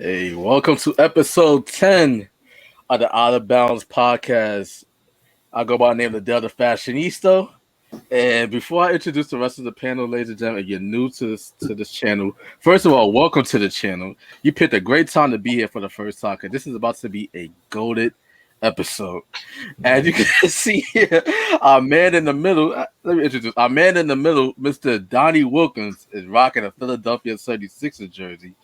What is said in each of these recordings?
Hey, welcome to episode 10 of the Outta Bounds podcast. I go by the name of the Delta Fashionista. And before I introduce the rest of the panel, ladies and gentlemen, if you're new to this channel, first of all, welcome to the channel. You picked a great time to be here for the first time because this is about to be a goated episode. As you can see here, our man in the middle, let me introduce our man in the middle, Mr. Donnie Wilkins, is rocking a Philadelphia 76ers jersey.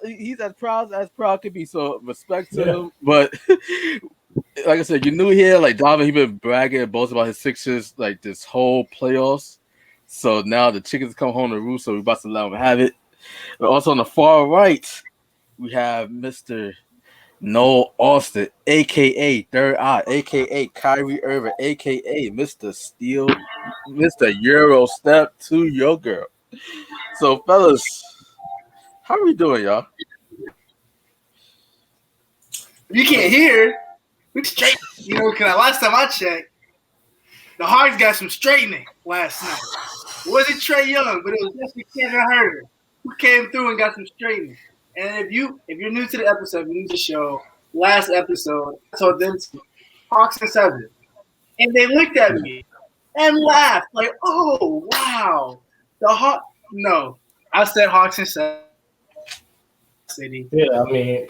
He's as proud could be, so respect to him. But like I said, you're new here. Like Donovan, he been bragging and boasting about his Sixers like this whole playoffs. So now the chickens come home to roost, so we're about to let them have it. But also on the far right, we have Mr. Noel Austin, aka Third Eye, aka Kyrie Irving, aka Mr. Steel, Mr. Euro Step to your girl. So fellas, how are we doing, y'all? You can't hear. We straight, because last time I checked, the Hawks got some straightening last night. It wasn't Trae Young, but it was definitely Kevin Huerter who came through and got some straightening. And if you're new to the episode, new to the show, last episode, I told them Hawks and 7, and they looked at me and laughed like, "Oh wow, the Hawks." No, I said Hawks and 7. City. Yeah, I mean,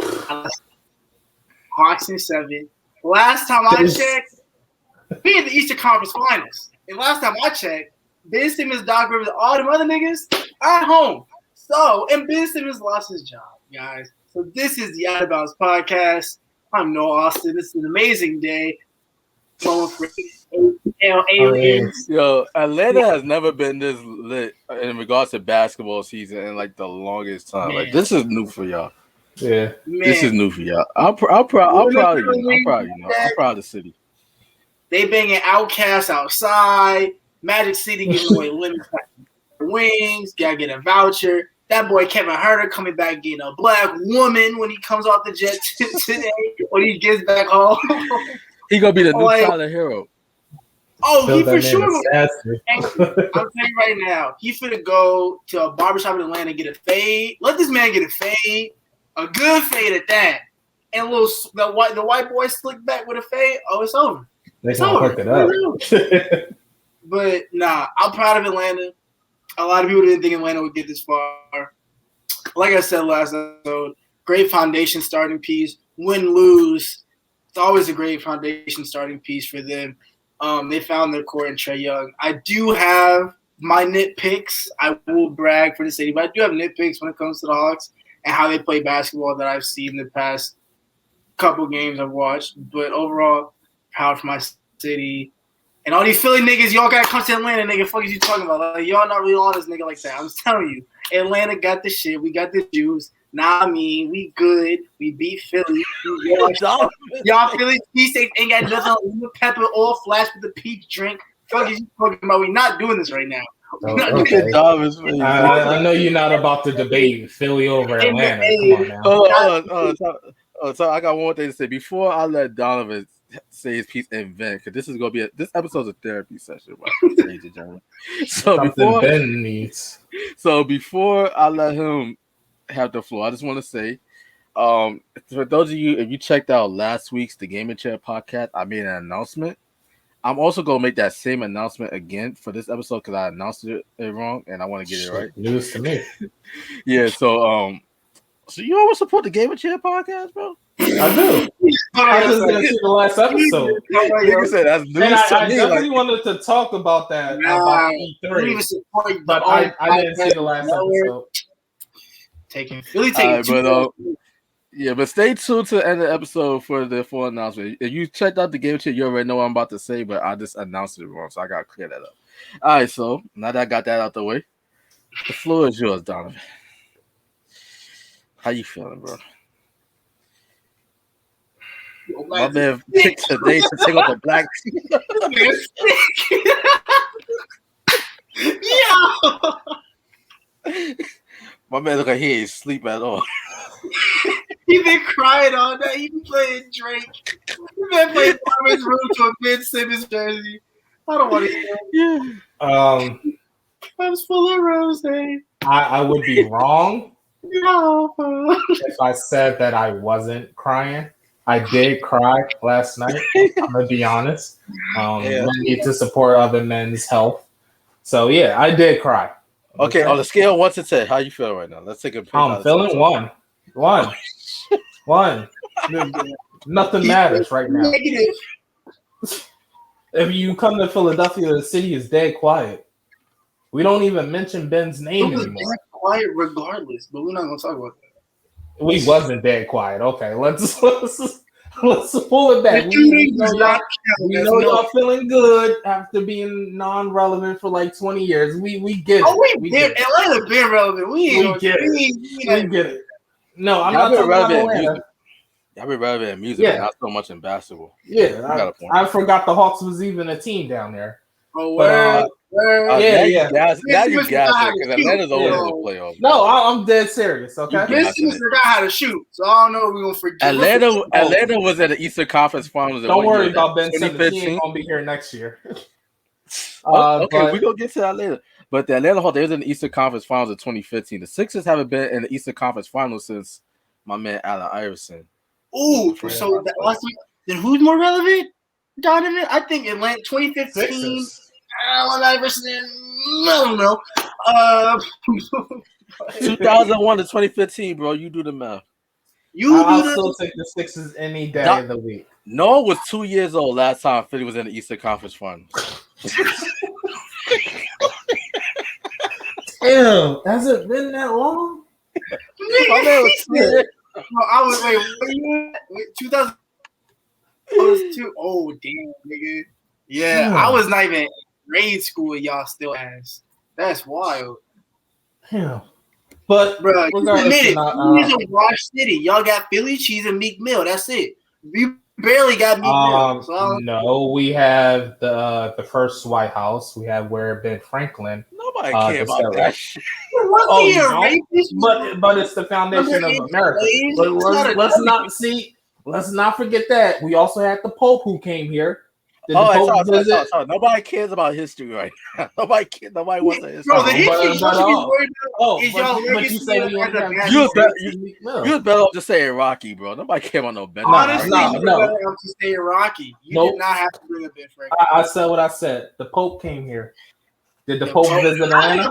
Hawks and 7. Last time I checked, we in the Eastern Conference Finals. And last time I checked, Ben Simmons, Doc Rivers, all them other niggas are at home. So, and Ben Simmons lost his job, guys. So this is the Outta Bounds podcast. I'm Noel Austin. This is an amazing day. Going for aliens. Yo, Atlanta has never been this lit in regards to basketball season in like the longest time. Man. Like this is new for y'all. Yeah, this is new for y'all. I'm proud of you. I'm proud of the city. They banging Outcasts outside. Magic City giving away limited wings. Gotta get a voucher. That boy Kevin Huerter coming back getting a black woman when he comes off the jet today. When he gets back home, he gonna be the new Tyler Hero. Oh, he for sure. I'm telling you right now, he finna go to a barbershop in Atlanta and get a fade. Let this man get a fade, a good fade at that, and the white boy slick back with a fade. Oh, it's over. It's over. Hook it up. But nah, I'm proud of Atlanta. A lot of people didn't think Atlanta would get this far. Like I said last episode, great foundation starting piece. Win, lose, it's always a great foundation starting piece for them. They found their core in Trae Young. I do have my nitpicks. I will brag for the city, but I do have nitpicks when it comes to the Hawks and how they play basketball that I've seen the past couple games I've watched. But overall, proud for my city. And all these Philly niggas, y'all gotta come to Atlanta, nigga. Fuck is you talking about? Like, y'all not really on this nigga like that. I'm just telling you. Atlanta got the shit. We got the juice. Nah, we good. We beat Philly. Y'all Philly cheesesteaks ain't got nothing on lemon pepper or flash with the peach drink. Fuck is you talking about? We not doing this right now. Okay. I know you're not about to debate Philly over Atlanta. Come on now. So I got one more thing to say before I let Donovan say his piece and vent, because this is gonna be this episode's a therapy session, ladies and gentlemen. So before I let him have the floor, I just want to say, for those of you, if you checked out last week's The Game and Chair podcast, I made an announcement. I'm also gonna make that same announcement again for this episode because I announced it wrong and I want to get it right. News to me. Yeah. So you always support The Game and Chair podcast, bro? I do. I just didn't see the last episode. You said that's news I definitely wanted to talk about that about E3, but I didn't see the last episode. But stay tuned to the end of the episode for the full announcement. If you checked out The Game Chair, you already know what I'm about to say, but I just announced it wrong, so I gotta clear that up. All right, so now that I got that out the way, the floor is yours, Donovan. How you feeling, bro? My man picked today to take off the black. My man look like he ain't sleep at all. He been crying all night. He been playing Drake. He been playing Farmer's Room to a Ben Simmons jersey. I don't want to hear it. I was full of rose. I would be wrong If I said that I wasn't crying, I did cry last night. I'm gonna be honest. Men need to support other men's health. So yeah, I did cry. Okay, on a scale of 1 to 10, how you feel right now? Let's take a pick. I'm feeling 1. 1. Nothing matters right now. Negative. If you come to Philadelphia, the city is dead quiet. We don't even mention Ben's name anymore. Dead quiet regardless, but we're not gonna talk about that. We wasn't dead quiet. Okay, let's pull it back. We know y'all feeling good after being non-relevant for like 20 years. We get it. We get it. Atlanta been relevant. We get it. No, I'm not talking about Atlanta. Y'all be relevant in music, but not so much in basketball. Yeah, I forgot the Hawks was even a team down there. Oh, but, yeah. Now you got it because Atlanta's always in the playoffs. No, I'm dead serious. Okay, Ben Simmons forgot how to shoot, so I don't know if we're gonna forget. Atlanta was at the Eastern Conference Finals. Don't worry about Ben Simmons. He ain't gonna be here next year. Okay, we're gonna get to that later. But the Atlanta Hawks, they was in the Eastern Conference Finals in 2015. The Sixers haven't been in the Eastern Conference Finals since my man Allen Iverson. Ooh, so then who's more relevant? Donovan? I think Atlanta 2015. Sixers. Allen Iverson. I don't know. 2001 to 2015, bro. You do the math. I'll still take the Sixers any day of the week. Noel was 2 years old last time Philly was in the Eastern Conference Finals. Damn, has it been that long? I was wait 2000. I was too. Oh damn, nigga. Yeah, I was not even in grade school. Y'all still ass. That's wild. Yeah, but bro, admit it. We're in Rock City. Y'all got Philly cheese and Meek Mill. That's it. We barely got Meek Mill. So no, we have the first White House. We have where Ben Franklin. Nobody cares about that shit. But it's the foundation of America. Let's not forget that. We also had the Pope who came here. Nobody cares about history right now. Nobody wants to history. Bro, the history you was better off just saying Rocky, bro. Nobody cares about no Ben. Honestly, you better off just saying Rocky. You did not have to bring up Ben Franklin. I said what I said. The Pope came here. Did the Pope visit Atlanta?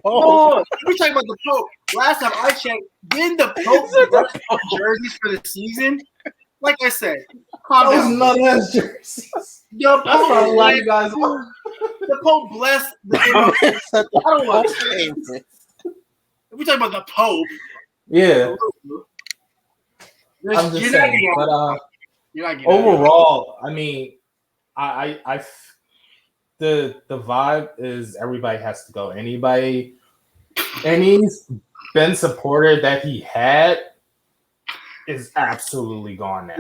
Oh, we're talking about the Pope. Last time I checked, didn't the Pope get jerseys for the season? Like I said, none of his jerseys. That's probably why you guys are. The Pope blessed. I don't want to say this. We're talking about the Pope. Yeah. I'm just saying. But overall, I mean, I the vibe is everybody has to go. Any's been supported that he had is absolutely gone now.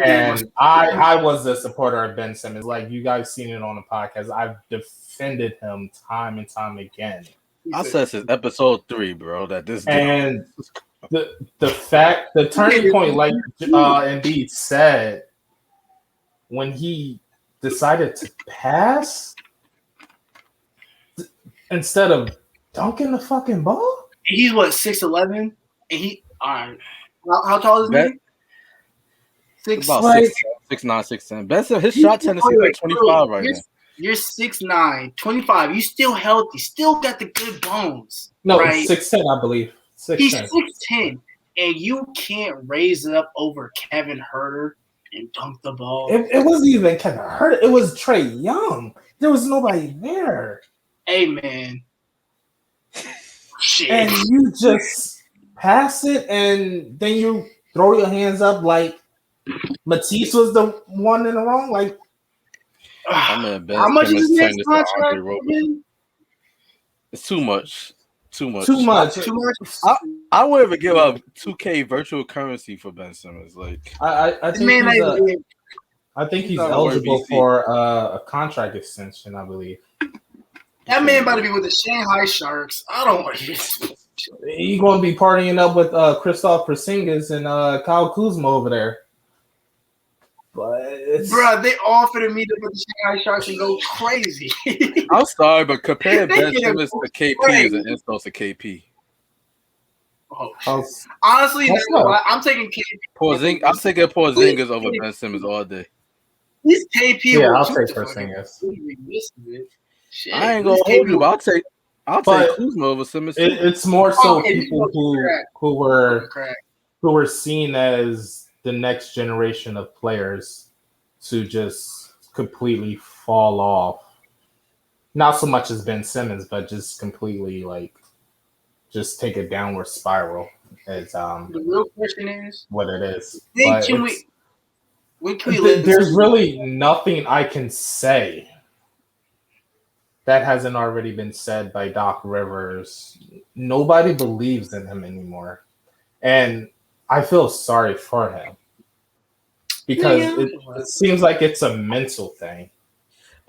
And I was a supporter of Ben Simmons. Like you guys seen it on the podcast. I've defended him time and time again. I said since episode 3, bro, that this and the turning point, like Embiid said, when he decided to pass instead of dunking the fucking ball. He's what 6'11", and he all right. How tall is Ben? 6'9", 6'10". Ben said his shot tendency is like 25 right now. You're 6'9", 25. You still healthy. Still got the good bones. No, right? 6'10", I believe. 6'10". He's 6'10", and you can't raise it up over Kevin Huerter and dunk the ball. It wasn't even Kevin Huerter. It was Trae Young. There was nobody there. Hey, man. Shit. And you just pass it, and then you throw your hands up like Matisse was the one in the wrong. Like, how much is this contract? It's too much. Too much. I would even give up 2K virtual currency for Ben Simmons. Like, I think he's eligible for a contract extension. I believe that man about to be with the Shanghai Sharks. I don't want to. He's going to be partying up with Kristaps Porzingis and Kyle Kuzma over there. But bro, they offered me to put the Shanghai Sharks and go crazy. I'm sorry, but comparing Ben Simmons to KP is an insult to KP. Oh, honestly, I'm taking KP. I'm taking Porzingis over Ben Simmons all day. This KP yeah, I'll take Porzingis. I ain't gonna hold you, but I'll take Kuzma over Simmons too. It's more so people who were seen as the next generation of players to just completely fall off. Not so much as Ben Simmons, but just completely just take a downward spiral. Is the real question is what it is. There's really nothing I can say that hasn't already been said by Doc Rivers. Nobody believes in him anymore, and I feel sorry for him because it seems like it's a mental thing.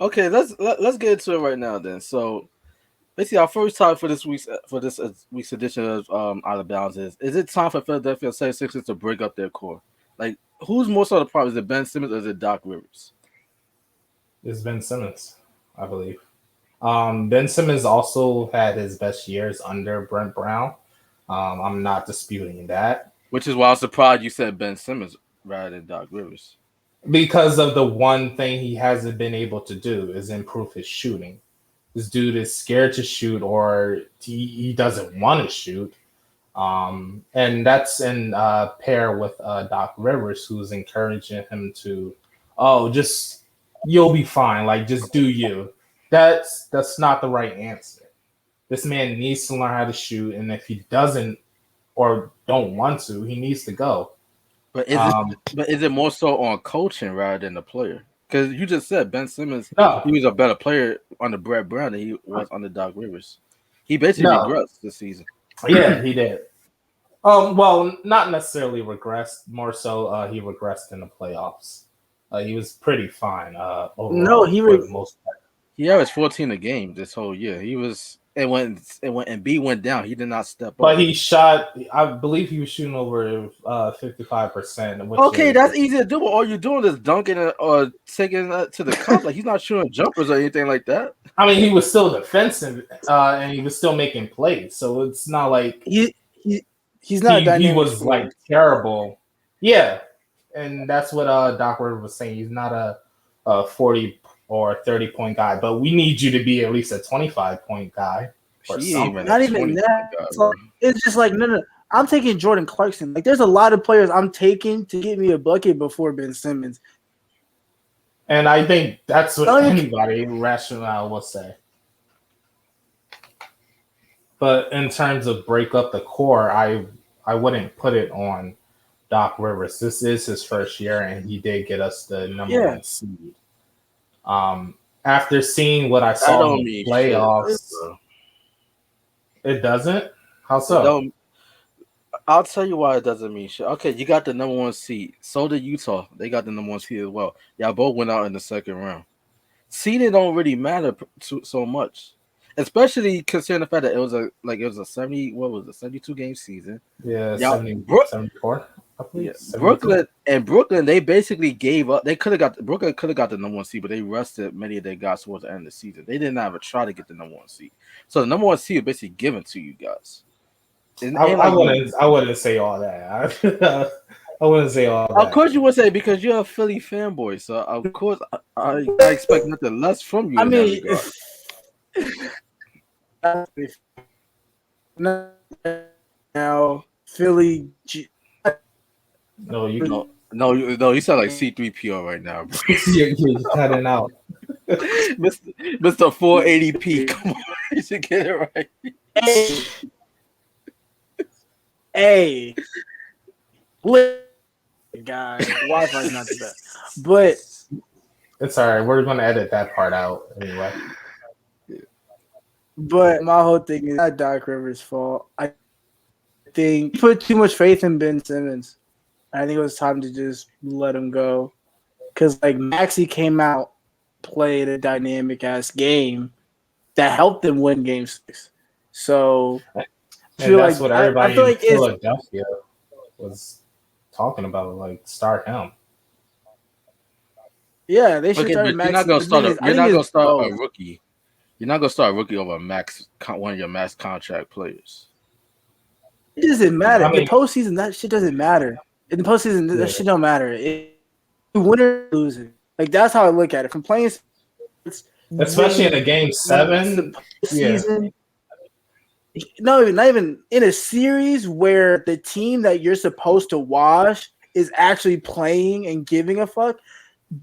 Okay, let's get into it right now then. So, basically, our first topic for this week's edition of Outta Bounds is it time for Philadelphia 76ers to break up their core? Like, who's more so the problem? Is it Ben Simmons or is it Doc Rivers? It's Ben Simmons, I believe. Ben Simmons also had his best years under Brent Brown. I'm not disputing that. Which is why I was surprised you said Ben Simmons rather than Doc Rivers. Because of the one thing he hasn't been able to do is improve his shooting. This dude is scared to shoot or he doesn't want to shoot. And that's in pair with Doc Rivers, who's encouraging him to, you'll be fine. Like, just do you. That's not the right answer. This man needs to learn how to shoot, and if he doesn't or don't want to, he needs to go. But is it more so on coaching rather than the player? Because you just said Ben Simmons, he was a better player under Brett Brown than he was under Doc Rivers. He basically regressed this season. Yeah, he did. Well, not necessarily regressed. More so, he regressed in the playoffs. He was pretty fine. Overall, he averaged 14 a game this whole year. He was. And B went down. He did not step up. But he shot. I believe he was shooting over 55%. Okay, that's easy to do. But all you're doing is dunking or taking it to the cup. Like, he's not shooting jumpers or anything like that. I mean, he was still defensive, and he was still making plays. So it's not like he's not. He was like terrible. Yeah, and that's what Doc Rivers was saying. He's not a 40 or 30-point guy, but we need you to be at least a 25-point guy. Not even that. It's just like no. I'm taking Jordan Clarkson. Like, there's a lot of players I'm taking to get me a bucket before Ben Simmons. And I think that's what anybody rational will say. But in terms of break up the core, I wouldn't put it on Doc Rivers. This is his first year, and he did get us the number one seed. After seeing what I saw in the playoffs, it doesn't? How so? I'll tell you why it doesn't mean shit. Okay, you got the number one seed. So did Utah. They got the number one seed as well. Y'all both went out in the second round. Seeding don't really matter so much, especially considering the fact that it was a 72 game season. Yeah, 74. Yes. Brooklyn, they basically gave up. Brooklyn could have got the number one seed, but they rested many of their guys towards the end of the season. They didn't even try to get the number one seed. So the number one seed is basically given to you guys. I wouldn't say all that. I wouldn't say all that. Of course you would say, because you're a Philly fanboy. So of course I expect nothing less from you. I mean, now Philly. No, you sound like C3PO right now, bro. You're cutting out. Mr. 480p. Come on, you should get it right. Hey. Guys, Wi-Fi's not the best. But it's all right. We're going to edit that part out anyway. But my whole thing is not Doc Rivers' fault. I think he put too much faith in Ben Simmons. I think it was time to just let him go. Because, like, Maxey came out, played a dynamic-ass game that helped them win Game 6. So, that's what everybody in Philadelphia was talking about, like, start him. Yeah, they should start Maxey. You're not going to start a rookie. You're not going to start a rookie over one of your max contract players. It doesn't matter. In the postseason, that shit doesn't matter. In the postseason, that shit don't matter. You win or losing. Like that's how I look at it. From playing, especially in a game 7 season. No, not even in a series where the team that you're supposed to wash is actually playing and giving a fuck.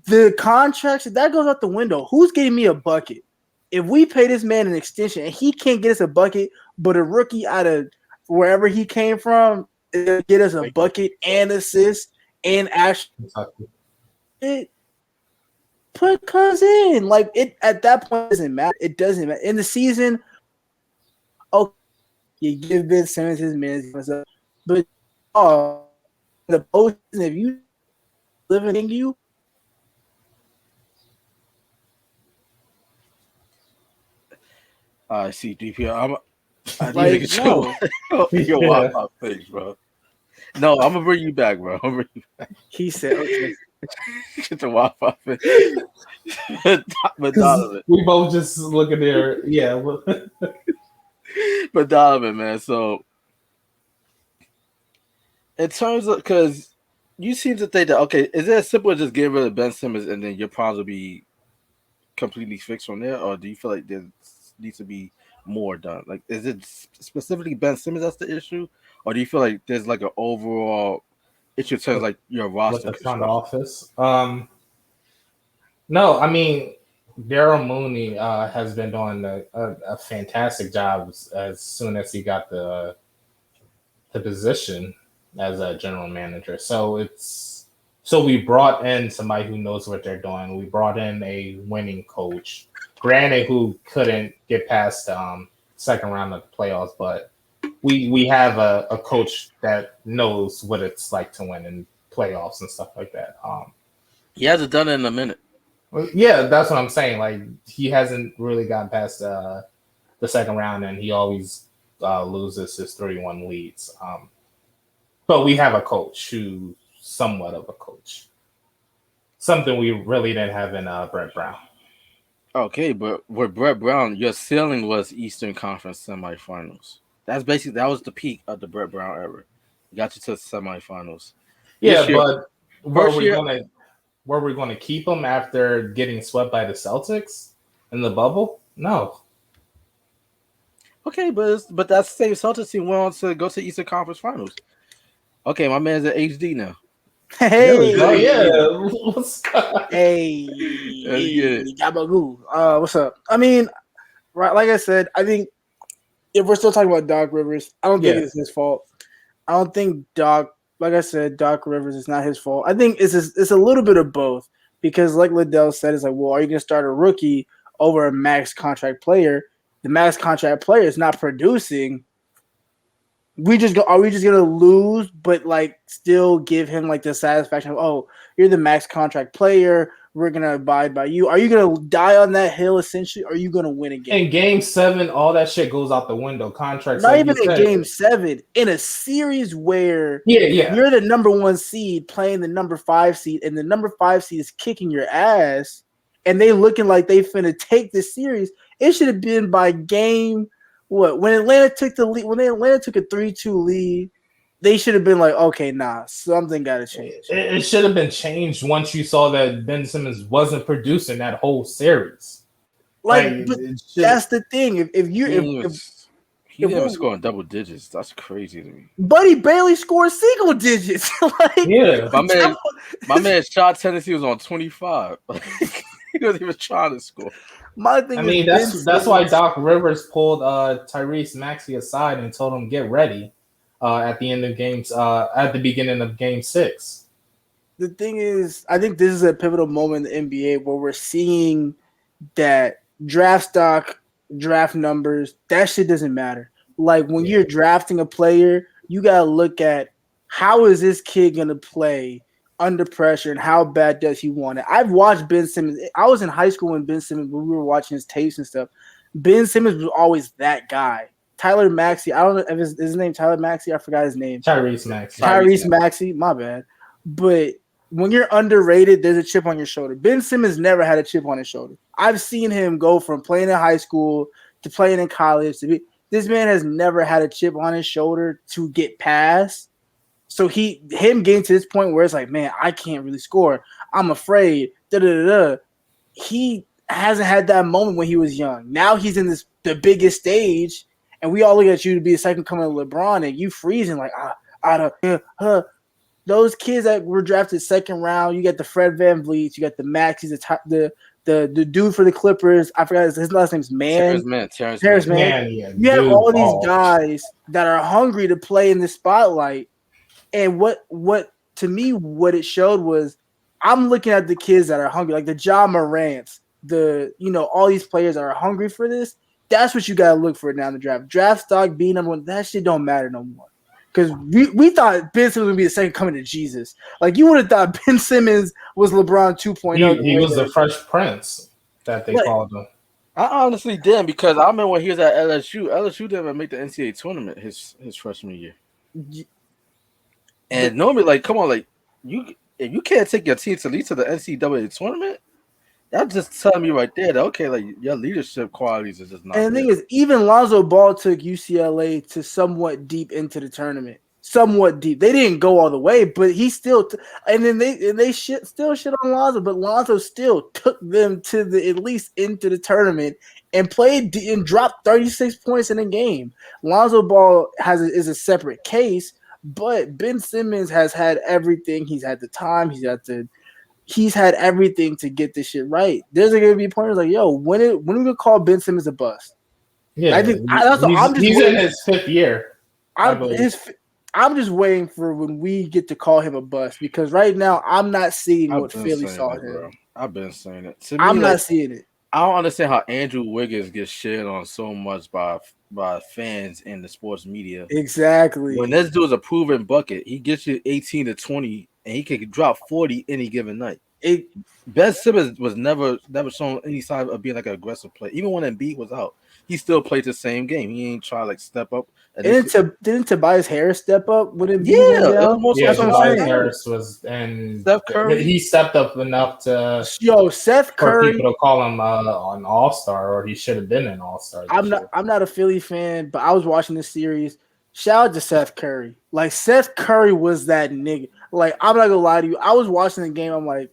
The contracts that goes out the window. Who's getting me a bucket? If we pay this man an extension and he can't get us a bucket, but a rookie out of wherever he came from get us a bucket and assist and actually put Cuz in. Like it at that point doesn't matter. It doesn't matter. In the season, okay, you give Ben Simmons his minutes, but the postseason, if you live in you. I see DP. I need to get your Wi-Fi fixed, bro. No, I'm gonna bring you back, bro. He said, "Okay, get the Wi-Fi fixed." But Donovan, we both just looking there, yeah. But Donovan, man. So, in terms of, because you seem to think that is it as simple as just getting rid of Ben Simmons and then your problems will be completely fixed from there, or do you feel like there needs to be more done? Like, is it specifically Ben Simmons that's the issue, or do you feel like there's like an overall issue in terms of like your roster? With the front office. No, I mean Daryl Mooney has been doing a fantastic job as soon as he got the position as a general manager. So we brought in somebody who knows what they're doing. We brought in a winning coach. Granted, who couldn't get past second round of the playoffs, but we have a coach that knows what it's like to win in playoffs and stuff like that. He hasn't done it in a minute. Yeah, that's what I'm saying. Like he hasn't really gotten past the second round, and he always loses his 3-1 leads. But we have a coach who's somewhat of a coach. Something we really didn't have in Brett Brown. Okay, but with Brett Brown, your ceiling was Eastern Conference semifinals. That was the peak of the Brett Brown era. You got you to the semifinals. Yeah, but were we going to keep him after getting swept by the Celtics in the bubble? No. Okay, but that the same Celtics team went on to go to Eastern Conference Finals. Okay, my man's at HD now. Hey, what's up? Hey, Gabagoo. What's up? I mean, right, like I said, I think if we're still talking about Doc Rivers, I don't think it's his fault. I don't think Doc Rivers is not his fault. I think it's a little bit of both because, like Ladale said, it's like, well, are you going to start a rookie over a max contract player? The max contract player is not producing. Are we just gonna lose, but like still give him like the satisfaction of, oh, you're the max contract player, we're gonna abide by you? Are you gonna die on that hill essentially? Or are you gonna win again? In game 7, all that shit goes out the window. Contracts, not even in game 7, in a series where you're the number 1 seed playing the number 5 seed, and the number 5 seed is kicking your ass, and they looking like they finna take this series. It should have been by game. What when Atlanta took the lead? When Atlanta took a 3-2 lead, they should have been like, okay, something got to change. It should have been changed once you saw that Ben Simmons wasn't producing that whole series. But that's the thing. He never scored in double digits. That's crazy to me. But he barely scored single digits. My man shot Tennessee was on 25. He wasn't even trying to score. That's why Doc Rivers pulled Tyrese Maxey aside and told him get ready at the beginning of game 6. The thing is, I think this is a pivotal moment in the NBA where we're seeing that draft stock, draft numbers, that shit doesn't matter. Like when you're drafting a player, you gotta look at how is this kid gonna play under pressure and how bad does he want it. I've watched Ben Simmons. I was in high school when we were watching his tapes and stuff. Ben Simmons was always that guy. Tyler Maxey, I don't know if his name Tyler Maxey. I forgot his name. Tyrese Maxey. Tyrese Maxey, my bad. But when you're underrated, there's a chip on your shoulder. Ben Simmons never had a chip on his shoulder. I've seen him go from playing in high school to playing in college. This This man has never had a chip on his shoulder to get past. So him getting to this point where it's like, man, I can't really score. I'm afraid. He hasn't had that moment when he was young. Now he's in the biggest stage, and we all look at you to be the second coming of LeBron, and you freezing like those kids that were drafted second round. You got the Fred VanVleet, you got the Max. He's the dude for the Clippers. I forgot his last name's Terrence Mann. Yeah, you have all these guys that are hungry to play in the spotlight. And what to me, what it showed was I'm looking at the kids that are hungry, like the Ja Morants, all these players that are hungry for this. That's what you gotta look for now in the draft. Draft stock being number one, that shit don't matter no more. Because we thought Ben Simmons would be the second coming to Jesus. Like you would have thought Ben Simmons was LeBron 2.0. He was the Fresh Prince that they called him. I honestly didn't, because I remember when he was at LSU. LSU didn't even make the NCAA tournament his freshman year. And normally, like, come on, like if you can't take your team to lead to the NCAA tournament, that's just telling me right there that okay, like your leadership qualities are just not. And the thing is, even Lonzo Ball took UCLA to somewhat deep into the tournament. Somewhat deep. They didn't go all the way, but he still. And then they still shit on Lonzo, but Lonzo still took them to at least into the tournament and played and dropped 36 points in a game. Lonzo Ball is a separate case. But Ben Simmons has had everything. He's had the time. He's had everything to get this shit right. There's going to be pointers like, yo, when are we gonna call Ben Simmons a bust? Yeah, he's in his fifth year. I'm just waiting for when we get to call him a bust, because right now I'm not seeing what Philly saw him. Bro. I've been saying it. I'm not seeing it. I don't understand how Andrew Wiggins gets shit on so much by fans in the sports media. Exactly. When this dude is a proven bucket, he gets you 18 to 20, and he can drop 40 any given night. Ben Simmons was never shown any sign of being like an aggressive player. Even when Embiid was out, he still played the same game. He ain't try to like step up. Didn't Tobias Harris step up with him? Tobias Harris was, and Steph Curry. He stepped up enough to Seth Curry, for people to call him an All-Star, or he should have been an All-Star. I'm not a Philly fan, but I was watching this series. Shout out to Seth Curry. Like Seth Curry was that nigga. Like I'm not gonna lie to you. I was watching the game. I'm like,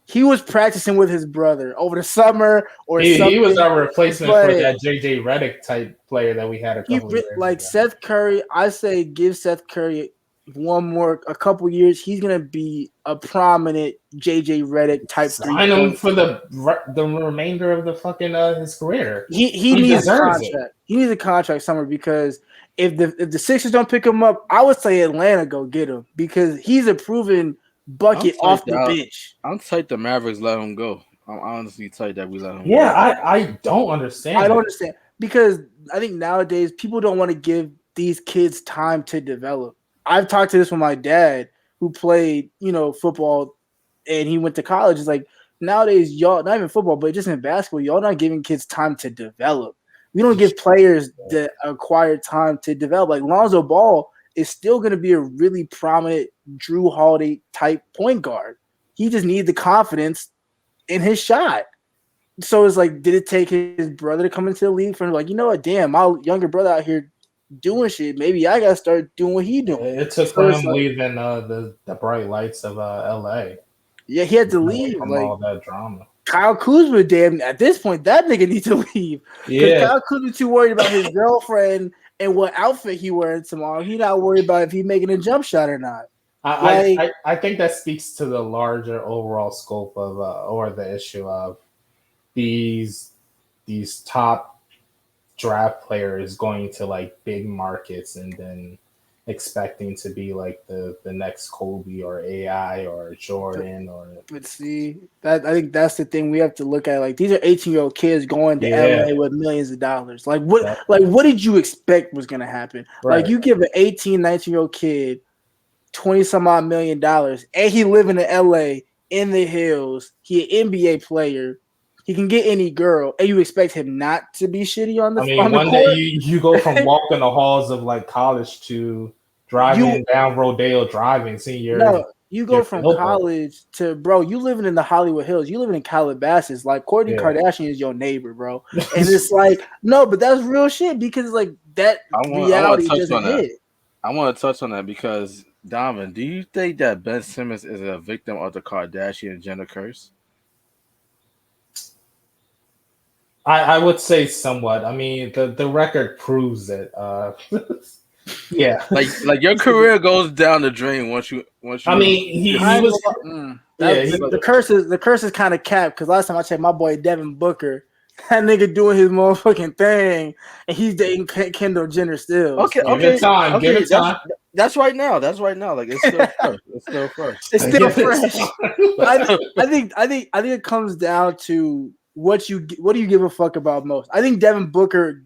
he was practicing with his brother over the summer or something. He was our replacement for that JJ Redick type player that we had a couple years ago. Like Seth Curry, I say give Seth Curry a couple years. He's gonna be a prominent JJ Redick type. Sign him for the remainder of the fucking his career. He needs a contract. He needs a contract somewhere, because if the Sixers don't pick him up, I would say Atlanta go get him, because he's a proven bucket off the bench. I'm tight the Mavericks let him go. I'm honestly tight that we let him go. Yeah, I don't understand. I don't understand, because I think nowadays people don't want to give these kids time to develop. I've talked to this with my dad, who played, football, and he went to college. It's like nowadays, y'all, not even football, but just in basketball, y'all not giving kids time to develop. We don't give players the acquired time to develop. Like Lonzo Ball is still going to be a really prominent Drew Holiday type point guard. He just needs the confidence in his shot. So it's like, did it take his brother to come into the league for him? Like, you know what? Damn, my younger brother out here doing shit. Maybe I got to start doing what he doing. It took him leaving the bright lights of LA. Yeah, he had to leave. From like all that drama. Kyle Kuzma, damn, at this point, that nigga needs to leave. Yeah. Kyle Kuzma too worried about his girlfriend and what outfit he wearing tomorrow. He not worried about if he making a jump shot or not. I think that speaks to the larger overall scope of or the issue of these top draft players going to like big markets and then expecting to be like the next Kobe or AI or Jordan or. But see, that I think that's the thing we have to look at. Like these are 18-year-old kids going to LA with millions of dollars. Like what did you expect was gonna happen? Right. Like you give an 18, 19-year-old kid $20 some odd million, and he living in LA in the hills. He an NBA player. He can get any girl, and you expect him not to be shitty on the court? I mean, one day you go from walking the halls of like college to driving down Rodeo driving senior. No, You go from college to, bro, you living in the Hollywood Hills. You living in Calabasas. Like, Kourtney Kardashian is your neighbor, bro. And it's like, no, but that's real shit because, like, that reality doesn't hit. I want to touch on that because, Donovan, do you think that Ben Simmons is a victim of the Kardashian-Jenner curse? I would say somewhat. I mean, the record proves it. Yeah, like your career goes down the drain once you. I mean, he was. The curse is kind of capped because last time I checked, my boy Devin Booker, that nigga doing his motherfucking thing, and he's dating Kendall Jenner still. Okay, so. Give it time. Give it time. That's right now. Like it's still fresh. It's still fresh. It's still fresh. I think it comes down to what do you give a fuck about most? I think Devin Booker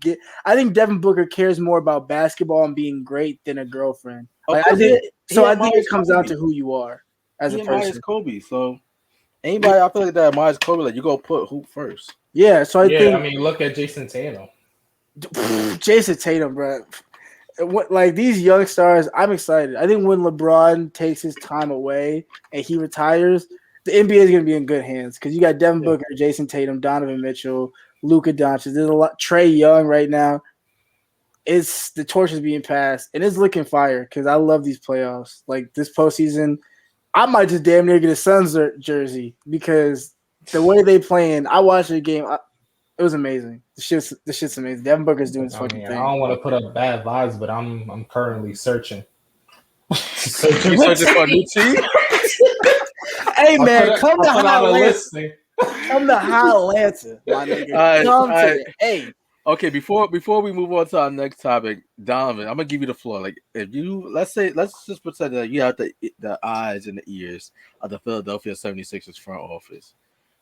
cares more about basketball and being great than a girlfriend. Like, I think it comes down to who you are as a person. Kobe. So anybody I feel like that admires Kobe, like you go put hoop first. Yeah. So I think. I mean, look at Jason Tatum. Jason Tatum, bro. Like these young stars, I'm excited. I think when LeBron takes his time away and he retires, the NBA is going to be in good hands because you got Devin Booker, Jason Tatum, Donovan Mitchell, Luka Doncic. There's a lot. Trae Young right now. The torch is being passed, and it's looking fire because I love these playoffs. Like this postseason, I might just damn near get a Suns jersey because the way they playing. I watched the game. It was amazing. The shit's amazing. Devin Booker's doing his fucking thing. I don't want to put up bad vibes, but I'm currently searching. You searching for a new team? Hey man, come to Atlanta. Come to Atlanta, my nigga. Hey. Okay, before we move on to our next topic, Donovan, I'm gonna give you the floor. Like, if you let's just pretend that you have the eyes and the ears of the Philadelphia 76ers front office.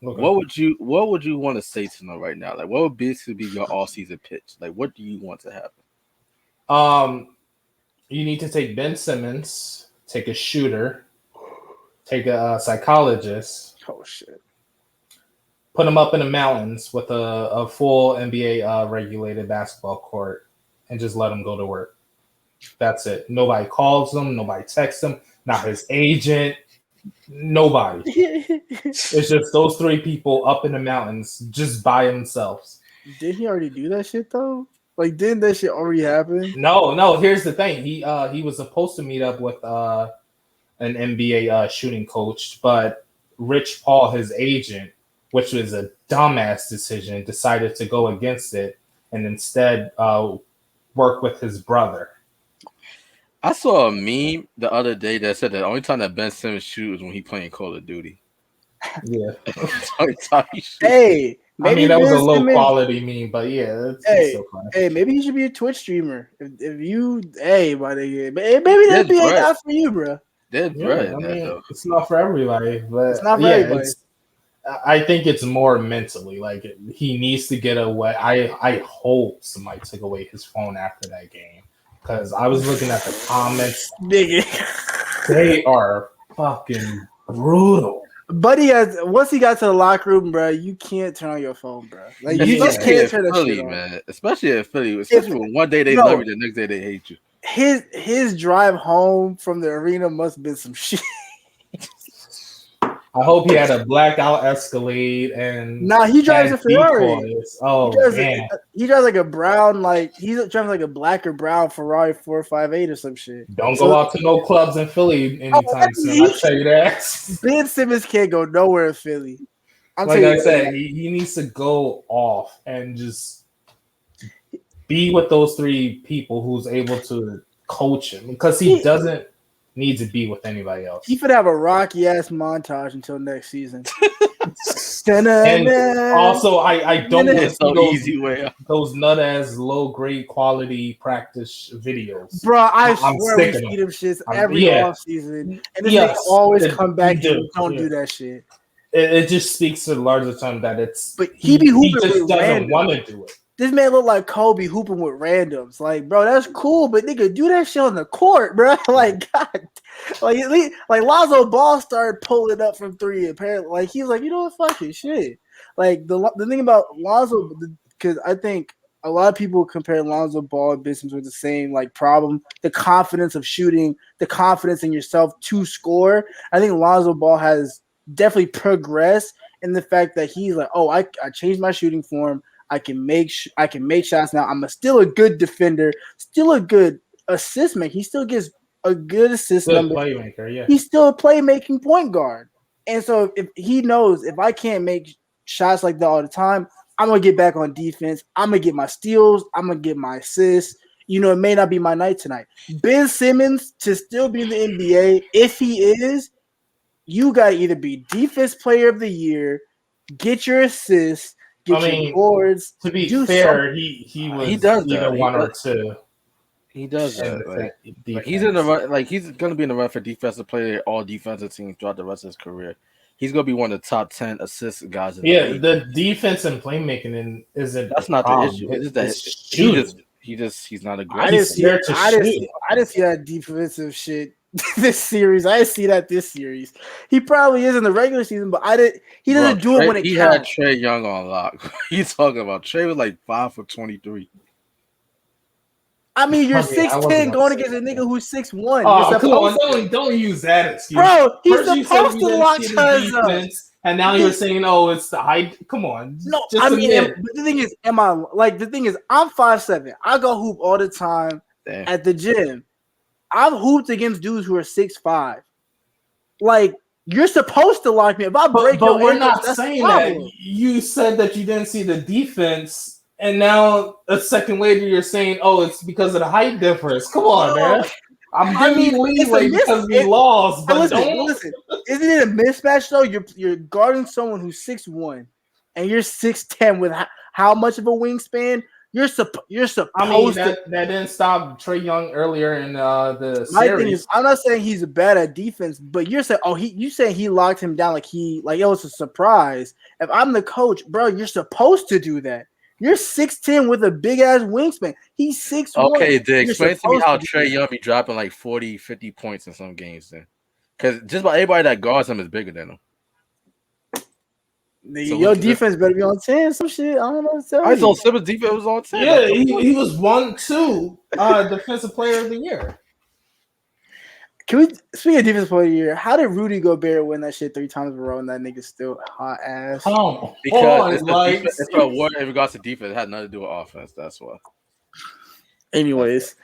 Okay. What would you want to say to them right now? Like, what would basically be your all-season pitch? Like, what do you want to happen? You need to take Ben Simmons, take a shooter, take a psychologist. Oh shit! Put them up in the mountains with a full NBA regulated basketball court, and just let them go to work. That's it. Nobody calls them. Nobody texts them. Not his agent. Nobody. It's just those three people up in the mountains just by themselves. Did he already do that shit though? Like, didn't that shit already happen? No. Here's the thing. He was supposed to meet up with an NBA shooting coach, but Rich Paul, his agent, which was a dumbass decision, decided to go against it and instead work with his brother. I saw a meme the other day that said that the only time that Ben Simmons shoots is when he playing Call of Duty. Yeah. Hey, maybe that was a low quality meme, but yeah. It's so funny. Hey, maybe he should be a Twitch streamer. If you, my nigga, maybe that'd be a guy for you, bro. It's not for everybody, but it's not for everybody. I think it's more mentally. Like, he needs to get away. I hope somebody took away his phone after that game. Because I was looking at the comments. Nigga. They are fucking brutal. But once he got to the locker room, bro, you can't turn on your phone, bro. Like, you just can't turn that shit on. Man. Especially at Philly. Especially when one day they love you, the next day they hate you. His drive home from the arena must have been some shit. I hope he had a blackout Escalade and he drives a Ferrari. Oh man, he drives like a brown, he's driving like a black or brown Ferrari 458 or some shit. Don't go out to no clubs in Philly anytime soon. I'll tell you that. Ben Simmons can't go nowhere in Philly. Like I said, he needs to go off and just be with those three people who's able to coach him because he doesn't need to be with anybody else. He could have a rocky ass montage until next season. And also, I don't want easy way those nut ass low grade quality practice videos. Bro, I swear we see them shits every off season, and this always come back and don't do that shit. It just speaks to the larger time that it's. But he just doesn't want to do it. This man look like Kobe hooping with randoms. Like, bro, that's cool, but nigga, do that shit on the court, bro. Like, God, like Lonzo Ball started pulling up from three. Apparently, like he was like, you know what, fucking shit. Like the thing about Lonzo, because I think a lot of people compare Lonzo Ball and Ben Simmons with the same like problem: the confidence of shooting, the confidence in yourself to score. I think Lonzo Ball has definitely progressed in the fact that he's like, oh, I changed my shooting form. I can make shots now. I'm still a good defender, still a good assist maker. He still gets a good assist number. Playmaker, yeah. He's still a playmaking point guard. And so if he knows if I can't make shots like that all the time, I'm gonna get back on defense. I'm gonna get my steals. I'm gonna get my assists. You know, it may not be my night tonight. Ben Simmons to still be in the NBA, if he is, you gotta either be defense player of the year, get your assists, your boards. To be fair, he does either one or two. He does that. He's in the run, like he's gonna be in the run for defensive player, all defensive teams throughout the rest of his career. He's gonna be one of the top 10 assist guys. The defense and playmaking isn't. That's not the issue. It's that he's not a great. I didn't see that defensive shit this series. I didn't see that this series. He probably is in the regular season, but he doesn't do it when it counts. He had Trae Young on lock. He's talking about Trae was like 5 for 23. I mean, you're 6'10" going against a nigga who's 6'1". Oh, come on. Don't use that excuse. Bro, he's supposed to lock us up. And now you're saying, oh, it's the height. Come on. No, I mean, the thing is, I'm 5'7". I go hoop all the time at the gym. I've hooped against dudes who are 6'5". Like, you're supposed to lock me. If I break your we're not saying that. You said that you didn't see the defense. And now a second later, you're saying, "Oh, it's because of the height difference." Come on, man. I'm giving you leeway because we lost. But listen. Isn't it a mismatch though? You're guarding someone who's 6'1", and you're 6'10" with how much of a wingspan? You're supposed to. That didn't stop Trae Young earlier in the series. My thing is, I'm not saying he's bad at defense, but you're saying, you saying he locked him down like it was a surprise. If I'm the coach, bro, you're supposed to do that. You're 6'10" with a big ass wingspan. He's 6'1". Okay, Dick, explain to me how Trae Young be dropping like 40, 50 points in some games then. Because just about everybody that guards him is bigger than him. Your defense better be on 10. Some shit. I don't know what to tell you. I thought Simmons' defense was on 10. Yeah, he was 1-2 defensive player of the year. Can we speak of defensive player of the year? How did Rudy Gobert win that shit 3 times in a row and that nigga still hot ass? Because it's an award in regards to defense. It had nothing to do with offense. That's why. Anyways,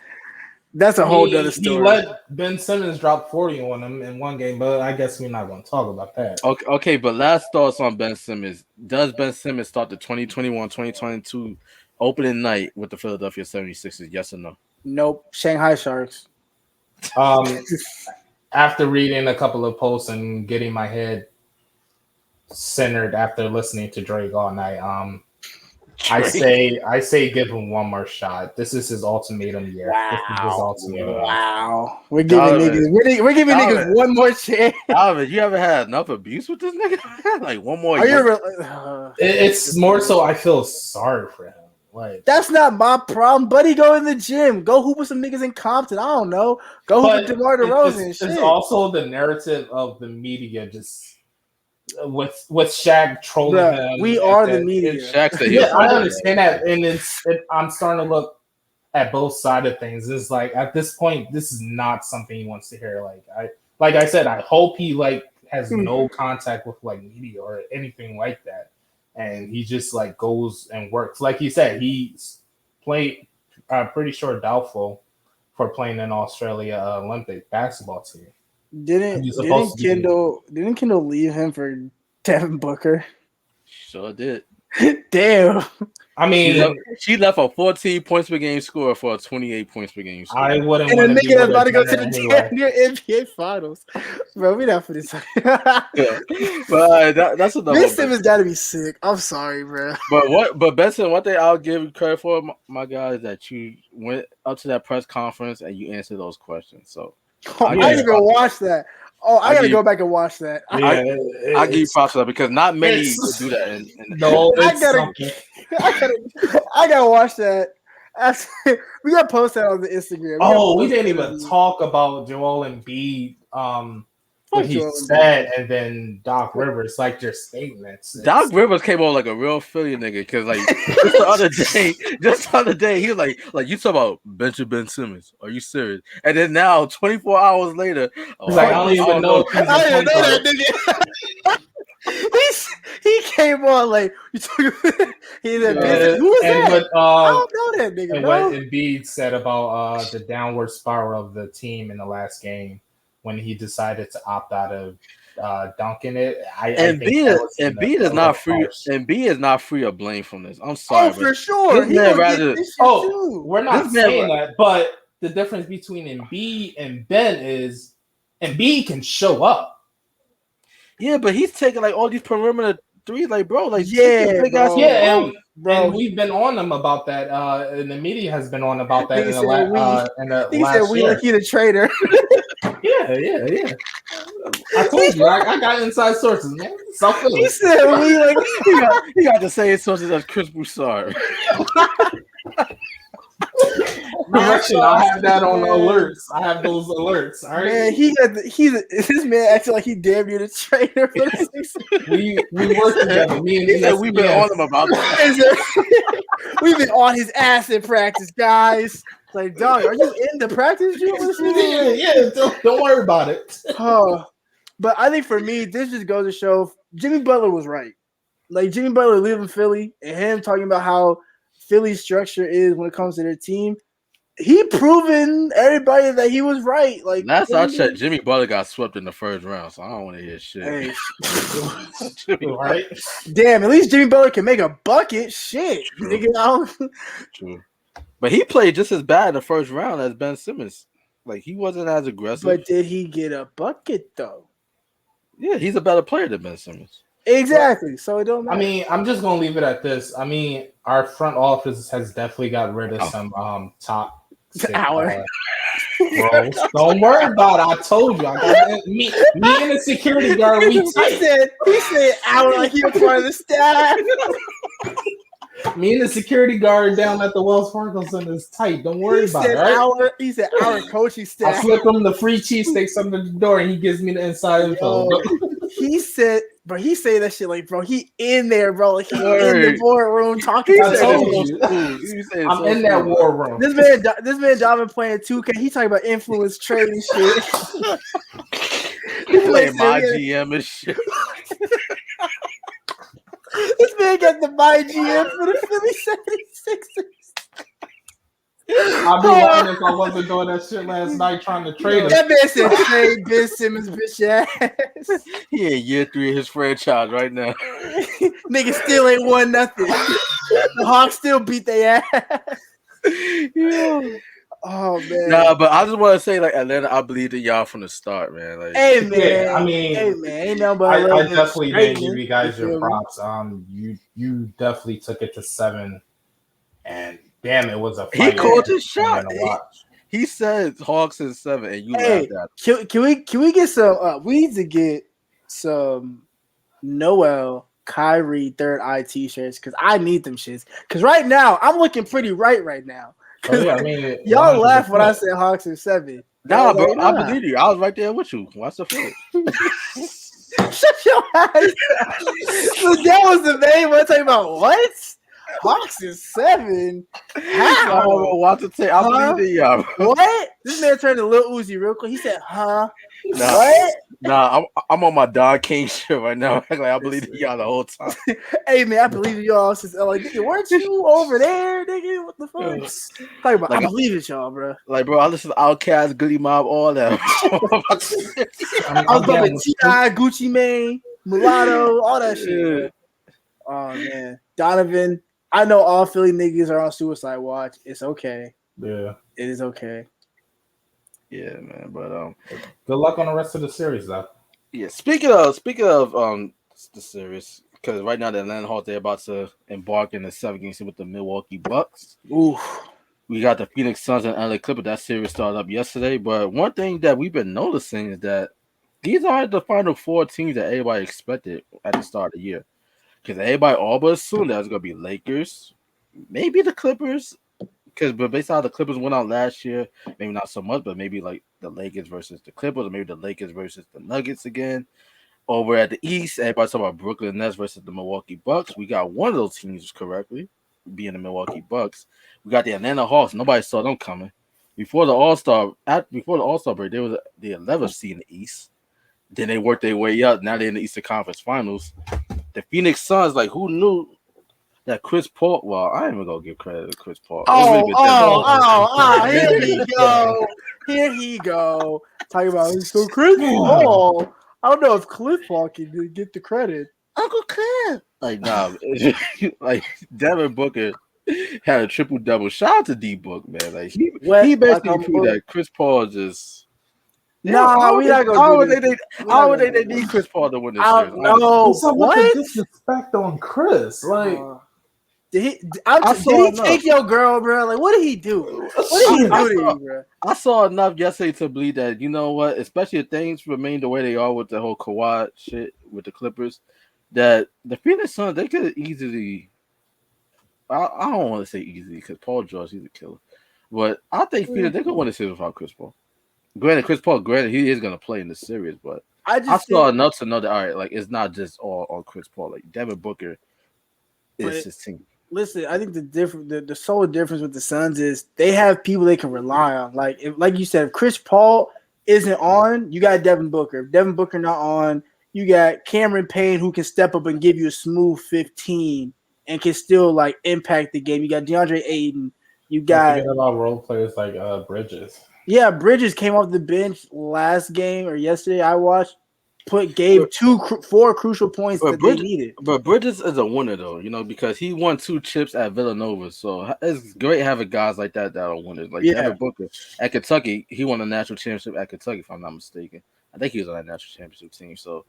that's a whole other story. He let Ben Simmons drop 40 on him in one game, but I guess we're not going to talk about that. Okay, but last thoughts on Ben Simmons. Does Ben Simmons start the 2021-2022 opening night with the Philadelphia 76ers? Yes or no? Nope. Shanghai Sharks. After reading a couple of posts and getting my head centered after listening to Drake all night, I say give him one more shot. This is his ultimatum year. Wow. This is his ultimatum. Wow. We're giving niggas one more chance. Alvin, you ever had enough abuse with this nigga? Like one more year? It's more so I feel sorry for him. Like, that's not my problem, buddy. Go in the gym. Go hoop with some niggas in Compton. I don't know. Go hoop with DeMar DeRozan and shit. It's also the narrative of the media just with Shaq trolling him. We are the media. I understand that, and I'm starting to look at both sides of things. It's like at this point, this is not something he wants to hear. Like I said, I hope he has no contact with media or anything like that. And he just goes and works. Like he said, he's played pretty sure doubtful for playing in Australia Olympic basketball team. Didn't Kendall leave him for Devin Booker? Sure did. Damn. I mean, she left a 14 points per game score for a 28 points per game score. I wouldn't. And a nigga that's about to go to the damn near NBA Finals, bro. We not for this. But that's another. Ben Simmons got to be sick. I'm sorry, bro. But Benson, one thing I'll give you credit for, my guy, is that you went up to that press conference and you answered those questions. So I didn't even watch that. Oh, I gotta go back and watch that. I give you props for that because not many do that. No, I gotta watch that. We gotta post that on the Instagram. We didn't even talk about Joel Embiid what he said, and then Doc Rivers, like your statements. Doc Rivers came on like a real Philly nigga because like just the other day, he was like you talk about Ben Simmons. Are you serious? And then now, 24 hours later, I don't even know. I didn't know that nigga. He came on like you talking. Who was that? What, I don't know that nigga. And what Embiid said about the downward spiral of the team in the last game when he decided to opt out of dunking it. Embiid is not free. Embiid is not free of blame from this. I'm sorry. Oh, for sure. We're not saying that, but the difference between Embiid and Ben is Embiid can show up. Yeah, but he's taking like all these perimeter threes, like bro, like and we've been on him about that. And the media has been on about that he said we year. Like he the traitor. Yeah. I told you, I got inside sources, man. He said we like he got the same sources as Chris Broussard. I have that on alerts. I have those alerts. All right, man. This man acting like he damn near the trainer for the Sixers. We work together. Me and we've been on him about that. We've been on his ass in practice, guys. Like, dog, are you in the practice? Yeah. Don't worry about it. But I think for me, this just goes to show Jimmy Butler was right. Like Jimmy Butler leaving Philly and him talking about how Philly's structure is when it comes to their team. He proven everybody that he was right. Like last I checked, Jimmy Butler got swept in the first round, so I don't want to hear shit. Hey, right? Damn, at least Jimmy Butler can make a bucket. Shit, nigga. True, but he played just as bad in the first round as Ben Simmons. Like he wasn't as aggressive. But did he get a bucket though? Yeah, he's a better player than Ben Simmons. Exactly. So it don't matter. I mean, I'm just gonna leave it at this. I mean, our front office has definitely got rid of some top. Hour. Bro, don't worry about it. I told you. I got me and the security guard. We tight. He said hour like he was part of the staff. Me and the security guard down at the Wells Fargo Center is tight. Don't worry about it. Right? He said our coaching staff. I slip him the free cheesesteaks under the door, and he gives me the inside info. He said, bro, he say that shit like, bro, he in there, bro. Like, he in the boardroom talking to you. I'm in that war room. This man Donovan playing 2K. He talking about influence trading shit. He playing my GM and shit. This man got the my GM for the Philly 76ers. I'd be lying if I wasn't doing that shit last night trying to trade him. That man said trade Ben Simmons, bitch ass. He in year 3 of his franchise right now. Nigga still ain't won nothing. The Hawks still beat their ass. Yeah. Oh man. Nah, but I just want to say, like, Atlanta, I believe in y'all from the start, man. Like, hey man, I mean, ain't nothing but I definitely didn't give you guys your props. You definitely took it to 7, and damn, it was a fight. He called his shot. He said Hawks in 7, and you laughed at him. Can we get some? We need to get some Noel, Kyrie third eye t-shirts because I need them shits. Because right now I'm looking pretty right now. Oh, yeah, I mean, y'all laugh when I said Hawks in 7. Nah, bro, I believe you. I was right there with you. Watch the flip. Shut your eyes. So that was the main one talking about what? Hawks is 7. How? Watch the tape. I believe in y'all. What? This man turned to Lil Uzi real quick. He said, "Huh? Nah, what? Nah, I'm on my Don King shit right now. Like I believe in y'all the whole time. Hey man, I believe in y'all since like, nigga, weren't you over there, nigga? What the fuck? Talk about, like, I believe in y'all, bro. Like, bro, I listen to Outkast, Goody Mob, all that. I was talking T.I., Gucci Mane, Mulatto, all that shit. Yeah. Oh man, Donovan. I know all Philly niggas are on suicide watch. It's okay. Yeah, it is okay. Yeah, man. But good luck on the rest of the series, though. Yeah. Speaking of the series, because right now the Atlanta Hawks they're about to embark in the 7-game series with the Milwaukee Bucks. Ooh. We got the Phoenix Suns and LA Clippers. That series started up yesterday. But one thing that we've been noticing is that these aren't the final 4 teams that everybody expected at the start of the year. Because everybody all but assumed that it was going to be Lakers, maybe the Clippers. But based on how the Clippers went out last year, maybe not so much, but maybe like the Lakers versus the Clippers, or maybe the Lakers versus the Nuggets again. Over at the East, everybody's talking about Brooklyn Nets versus the Milwaukee Bucks. We got one of those teams correctly, being the Milwaukee Bucks. We got the Atlanta Hawks. Nobody saw them coming. Before the All-Star break, they were the 11th seed in the East. Then they worked their way up. Now they're in the Eastern Conference Finals. The Phoenix Suns, like, who knew that Chris Paul? Well, I ain't even gonna give credit to Chris Paul. Here he go. Here he go. Talking about so Chris Paul. I don't know if Cliff Paul can get the credit. Uncle Cliff. Like, nah, like Devin Booker had a triple double. Shout out to D Book, man. Like he basically proved that Chris Paul just. Nah, we not gonna do this. I would think they need Chris Paul to win this series. No, what disrespect on Chris? Like, did he take your girl, bro? Like, what did he do? What did he do to you, bro? I saw enough yesterday to believe that, you know what, especially if things remain the way they are with the whole Kawhi shit with the Clippers, that the Phoenix Suns, they could easily. I don't want to say easy because Paul George, he's a killer, but I think Phoenix, they could win the series without Chris Paul. Granted, he is going to play in the series, but I saw enough to know that, all right, like, it's not just all on Chris Paul. Like, Devin Booker is his team. Listen, I think the sole difference with the Suns is they have people they can rely on. Like you said, if Chris Paul isn't on, you got Devin Booker. If Devin Booker not on, you got Cameron Payne who can step up and give you a smooth 15 and can still like impact the game. You got DeAndre Ayton. You got a lot of role players like Bridges. Yeah, Bridges came off the bench last game or yesterday. I watched. Gave 4 crucial points that they needed. But Bridges is a winner though, you know, because he won 2 chips at Villanova. So it's great having guys like that are winners. Like Devin Booker at Kentucky, he won a national championship at Kentucky, if I'm not mistaken. I think he was on that national championship team. So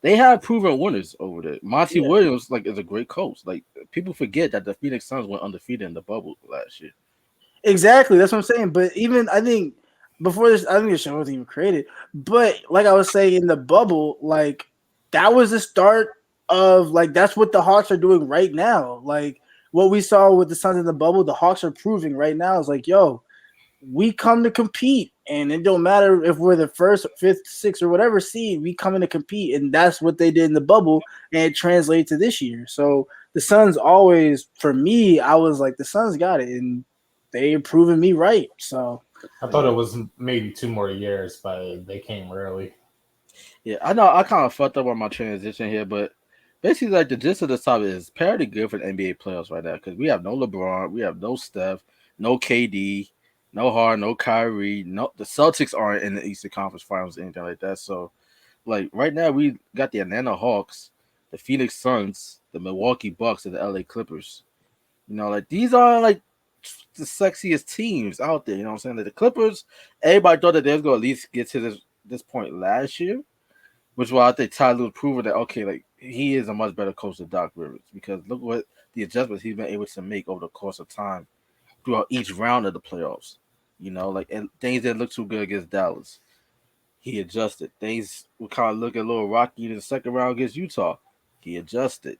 they have proven winners over there. Monty Williams, like, is a great coach. Like, people forget that the Phoenix Suns went undefeated in the bubble last year. Exactly, that's what I'm saying. But even I think. Before this, I think the show wasn't even created. But like I was saying, in the bubble, like that was the start of like that's what the Hawks are doing right now. Like what we saw with the Suns in the bubble, the Hawks are proving right now is like, yo, we come to compete, and it don't matter if we're the 1st, 5th, 6th, or whatever seed, we come in to compete, and that's what they did in the bubble, and it translates to this year. So the Suns always, for me, I was like, the Suns got it, and they proven me right. So. I thought it was maybe 2 more years, but they came early. Yeah, I know I kind of fucked up on my transition here, but basically, like, the gist of this topic is Parody good for the NBA playoffs right now because we have no LeBron, we have no Steph, no KD, no Harden, no Kyrie, no the Celtics aren't in the Eastern Conference Finals or anything like that. So, like, right now we got the Atlanta Hawks, the Phoenix Suns, the Milwaukee Bucks, and the LA Clippers. You know, like, these are like the sexiest teams out there. You know what I'm saying? Like, the Clippers, everybody thought that they was going to at least get to this point last year, which was why I think Ty Lue proved that, okay, like, he is a much better coach than Doc Rivers because look what the adjustments he's been able to make over the course of time throughout each round of the playoffs. You know, like, and things that look too good against Dallas, he adjusted. Things would kind of look a little rocky in the second round against Utah, he adjusted.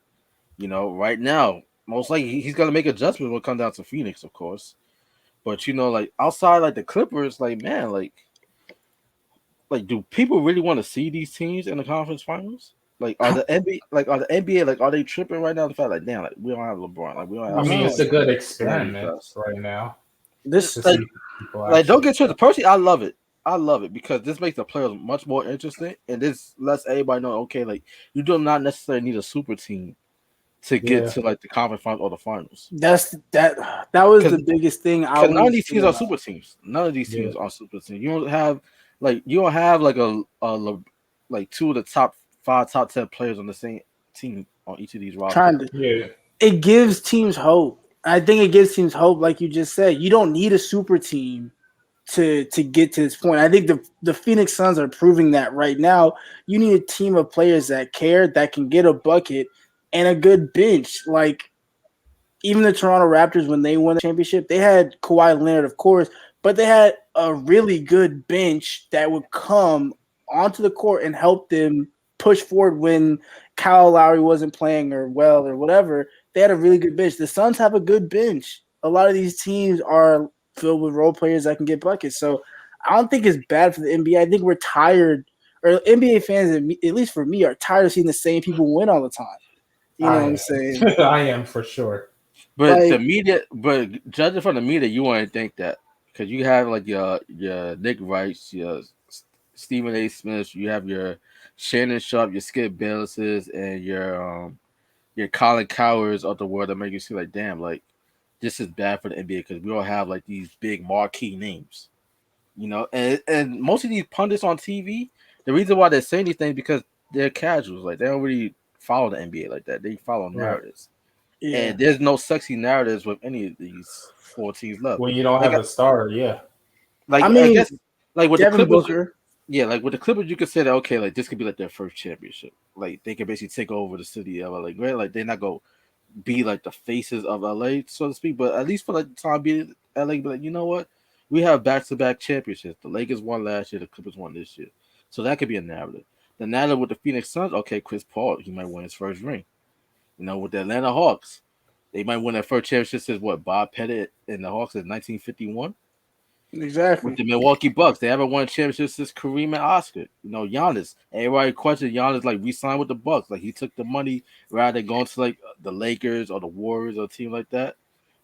You know, right now, most likely he's going to make adjustments when it comes down to Phoenix, of course. But, you know, like, outside, like, the Clippers, like, man, like, do people really want to see these teams in the conference finals? Like, are the NBA, like, are they tripping right now? The fact, like, damn, like, we don't have LeBron. Like, we don't have. I mean, it's a good experiment right now. This, like, don't get twisted. Personally, I love it. I love it because this makes the players much more interesting, and this lets everybody know, okay, like, you do not necessarily need a super team to get to, like, the conference finals or the finals. That was the biggest thing. None of these teams are super teams. None of these teams are super teams. You don't have like a like 2 of the top 5, top 10 players on the same team on each of these rosters. It gives teams hope. I think it gives teams hope, like you just said. You don't need a super team to get to this point. I think the Phoenix Suns are proving that right now. You need a team of players that care, that can get a bucket, and a good bench. Like, even the Toronto Raptors, when they won the championship, they had Kawhi Leonard, of course, but they had a really good bench that would come onto the court and help them push forward when Kyle Lowry wasn't playing or whatever. They had a really good bench. The Suns have a good bench. A lot of these teams are filled with role players that can get buckets. So I don't think it's bad for the NBA. I think we're tired, or NBA fans, at least for me, are tired of seeing the same people win all the time. You know what I'm saying? I am for sure. But the media, but judging from the media, you wouldn't think that because you have like your Nick Rice, your Stephen A. Smith, you have your Shannon Sharp, your Skip Baylesses, and your Colin Cowers of the world that make you see like, damn, like this is bad for the NBA because we don't have like these big marquee names, you know. And most of these pundits on TV, the reason why they're saying these things because they're casuals, like they don't really follow the NBA like that. They follow narratives. Yeah. And there's no sexy narratives with any of these 4 teams left. When you don't have a star, yeah. Like I guess, like with Devin the Clippers, Booker. Yeah, like with the Clippers, you could say that okay, like this could be like their first championship. Like they could basically take over the city of LA. Right? Like they're not gonna be like the faces of LA, so to speak. But at least for like the time being, LA be like, you know what? We have back-to-back championships. The Lakers won last year, the Clippers won this year. So that could be a narrative. The narrative with the Phoenix Suns, okay, Chris Paul, he might win his first ring. You know, with the Atlanta Hawks, they might win their first championship since what Bob Pettit and the Hawks in 1951. Exactly. With the Milwaukee Bucks, they haven't won a championship since Kareem and Oscar. You know, Giannis. Everybody questioned Giannis like re-signed with the Bucks, like he took the money rather than going to like the Lakers or the Warriors or a team like that.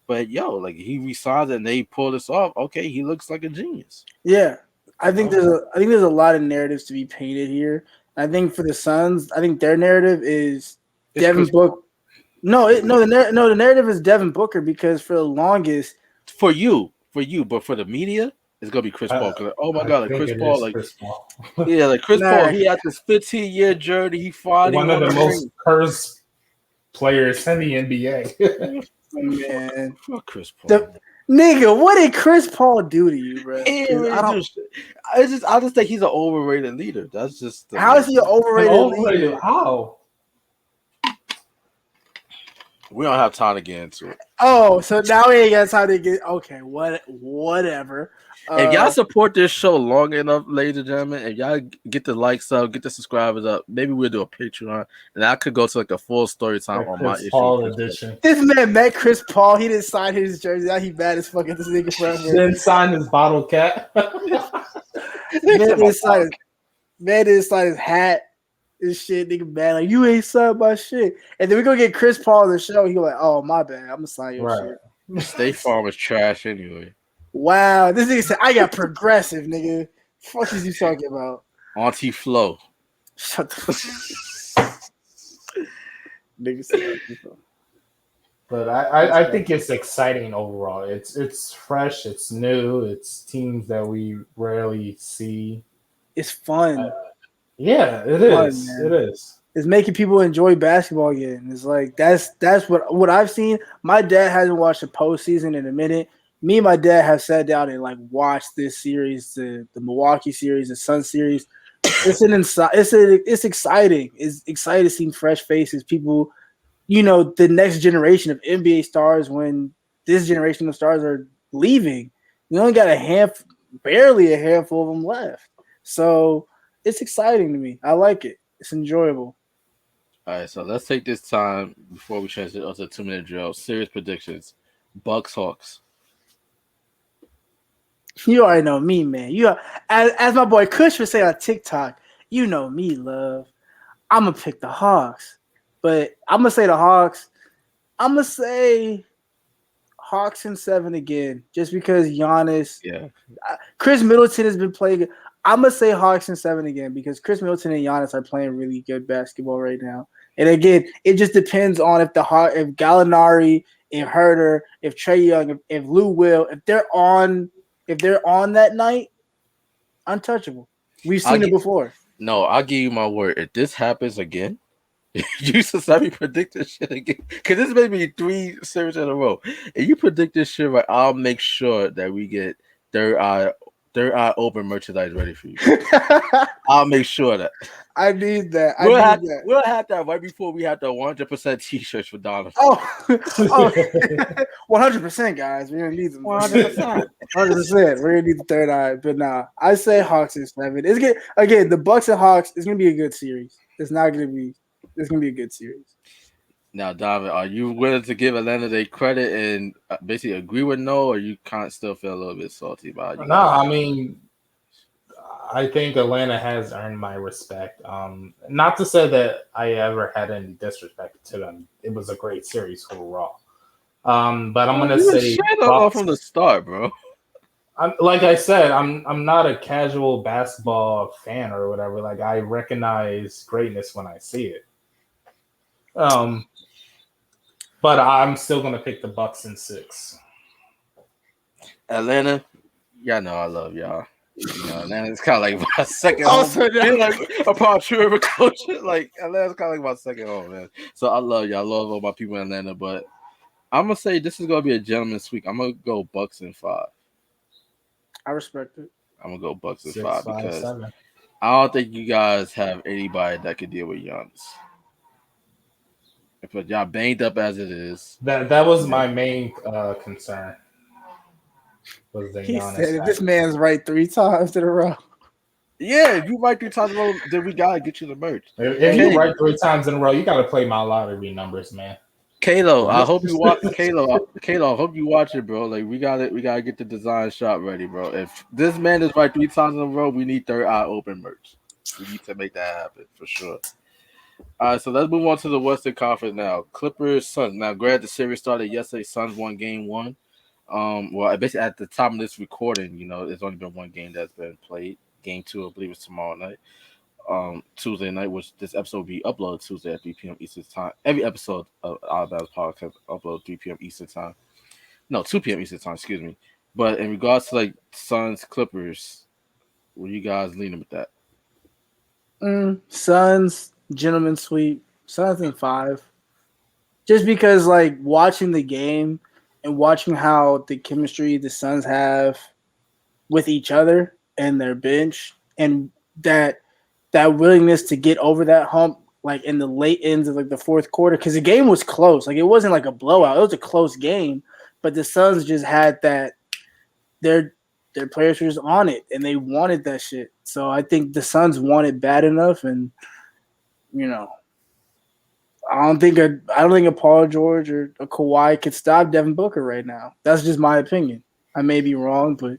But yo, like he re-signed and they pulled this off. Okay, he looks like a genius. Yeah, I think there's a lot of narratives to be painted here. I think for the Suns, I think their narrative is Devin Booker. The narrative is Devin Booker because for the longest, for you, but for the media, it's gonna be Chris Paul. Oh my god, like Chris Paul, like Chris Paul. Yeah, like Chris Paul. He had this 15-year journey. He finally one of the most cursed players in the NBA. Man, fuck Chris Paul. Nigga, what did Chris Paul do to you, bro? I just think he's an overrated leader. That's just how is he an overrated leader? How? We don't have time to get into it. Oh, so now we ain't got time to get okay. Whatever. If y'all support this show long enough, ladies and gentlemen, if y'all get the likes up, get the subscribers up, maybe we'll do a Patreon, and I could go to like a full story time on my Paul edition. This man met Chris Paul. He didn't sign his jersey. Now he mad as fuck at this nigga forever. Didn't sign his bottle cap. Man didn't sign his hat. This shit, nigga, man, like you ain't signed my shit, and then we go get Chris Paul on the show. He go like, "Oh my bad, I'm gonna sign your shit." State Farm is trash anyway. Wow, this nigga said I got progressive, nigga. What is you talking about? Auntie Flo. Shut the fuck. Nigga said. But I think it's exciting overall. It's fresh, it's new, it's teams that we rarely see. It's fun. Yeah, it is. It is. It's making people enjoy basketball again. It's like that's what I've seen. My dad hasn't watched the postseason in a minute. Me and my dad have sat down and like watched this series, the Milwaukee series, the Sun series. It's exciting. It's exciting to see fresh faces, people. You know, the next generation of NBA stars. When this generation of stars are leaving, we only got barely a handful of them left. So. It's exciting to me. I like it. It's enjoyable. All right, so let's take this time before we transition to a 2-minute drill. Serious predictions. Bucks Hawks. You already know me, man. As my boy Kush would say on TikTok, you know me, love. I'm gonna pick the Hawks, but I'm gonna say the Hawks. I'm gonna say Hawks in 7 again, just because Giannis. Yeah. Chris Middleton has been playing. I'm going to say Hawks in 7 again because Chris Middleton and Giannis are playing really good basketball right now. And again, it just depends on if Gallinari, if Herter, if Trae Young, if Lou Will, if they're on that night, untouchable. We've seen it before. No, I'll give you my word. If this happens again, you should let me predict this shit again. Because this may be 3 series in a row. If you predict this shit right, I'll make sure that we get third eye open merchandise ready for you. I'll make sure that. I need that. We'll have that right before we have the 100% t-shirts for Donovan. 100%, guys. We're gonna need them. 100%. We're gonna need the third eye. But nah, I say Hawks in 7. It's good. Again, the Bucks and Hawks is gonna be a good series. It's gonna be a good series. Now, Donovan, are you willing to give Atlanta their credit and basically agree with Noel, or you kind of still feel a little bit salty about it? No, I mean, I think Atlanta has earned my respect. Not to say that I ever had any disrespect to them. It was a great series overall. But I'm gonna say Bucks from the start, bro. Like I said, I'm not a casual basketball fan or whatever. Like I recognize greatness when I see it. But I'm still gonna pick the Bucks in 6. Atlanta, y'all know I love y'all. You know, Atlanta's kind of like my second home. Like a Paul Trevor coach. Like Atlanta's kind of like my second home, man. So I love y'all. I love all my people in Atlanta, but I'm gonna say this is gonna be a gentleman's week. I'm gonna go Bucks in 5. I respect it. I'm gonna go Bucks in 6, 5 5, because 7. I don't think you guys have anybody that could deal with Giannis. But y'all banged up as it is. That was my main concern. Was the he Giannis said, if this man's right 3 times in a row. Yeah, if you right 3 times in a row, then we gotta get you the merch. If you right 3 times in a row, you gotta play my lottery numbers, man. Kalo, I hope you watch. Kalo, I hope you watch it, bro. Like we gotta get the design shop ready, bro. If this man is right 3 times in a row, we need third eye open merch. We need to make that happen for sure. All right, so let's move on to the Western Conference now. Clippers, Suns. Now, granted, the series started yesterday. Suns won Game 1. Well, basically at the time of this recording, you know, there's only been one game that's been played. Game 2, I believe, is tomorrow night. Tuesday night, which this episode will be uploaded Tuesday at 3 p.m. Eastern Time. Every episode of Outta Bounds podcast upload 3 p.m. Eastern Time. No, 2 p.m. Eastern Time, excuse me. But in regards to like Suns Clippers, were you guys leaning with that? Suns, gentleman sweep, Suns in 5. Just because like watching the game and watching how the chemistry the Suns have with each other and their bench, and that willingness to get over that hump like in the late ends of like the fourth quarter, because the game was close. Like it wasn't like a blowout. It was a close game, but the Suns just had that their players were just on it and they wanted that shit. So I think the Suns want it bad enough, and you know, I don't think a Paul George or a Kawhi could stop Devin Booker right now. That's just my opinion. I may be wrong, but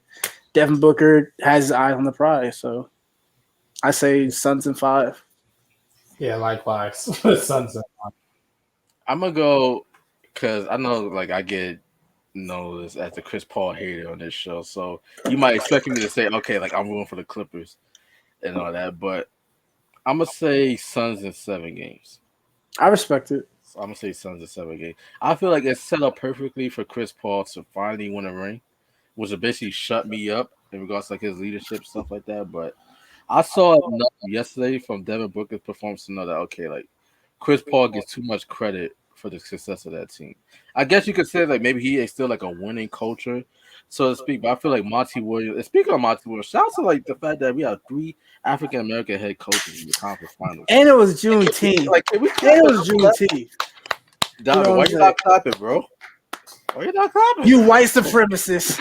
Devin Booker has his eyes on the prize. So I say Suns in 5. Yeah, likewise. Suns in 5. I'm gonna go because I know like I get known as the Chris Paul hater on this show, so you might expect me to say, okay, like I'm rooting for the Clippers and all that, but I'm gonna say Suns in 7 games. I respect it. So I'm gonna say Suns in 7 games. I feel like it's set up perfectly for Chris Paul to finally win a ring, which will basically shut me up in regards to like his leadership stuff like that. But I saw enough yesterday from Devin Booker's performance to know that okay, like Chris Paul gets too much credit for the success of that team. I guess you could say like maybe he is still like a winning culture, so to speak. But I feel like Monty Williams. And speaking of Monty Williams, shout out to like the fact that we have 3 African American head coaches in the conference finals. And it was Juneteenth. It was Juneteenth. Donovan, why you not clapping, bro? Why you not clapping? You white supremacist.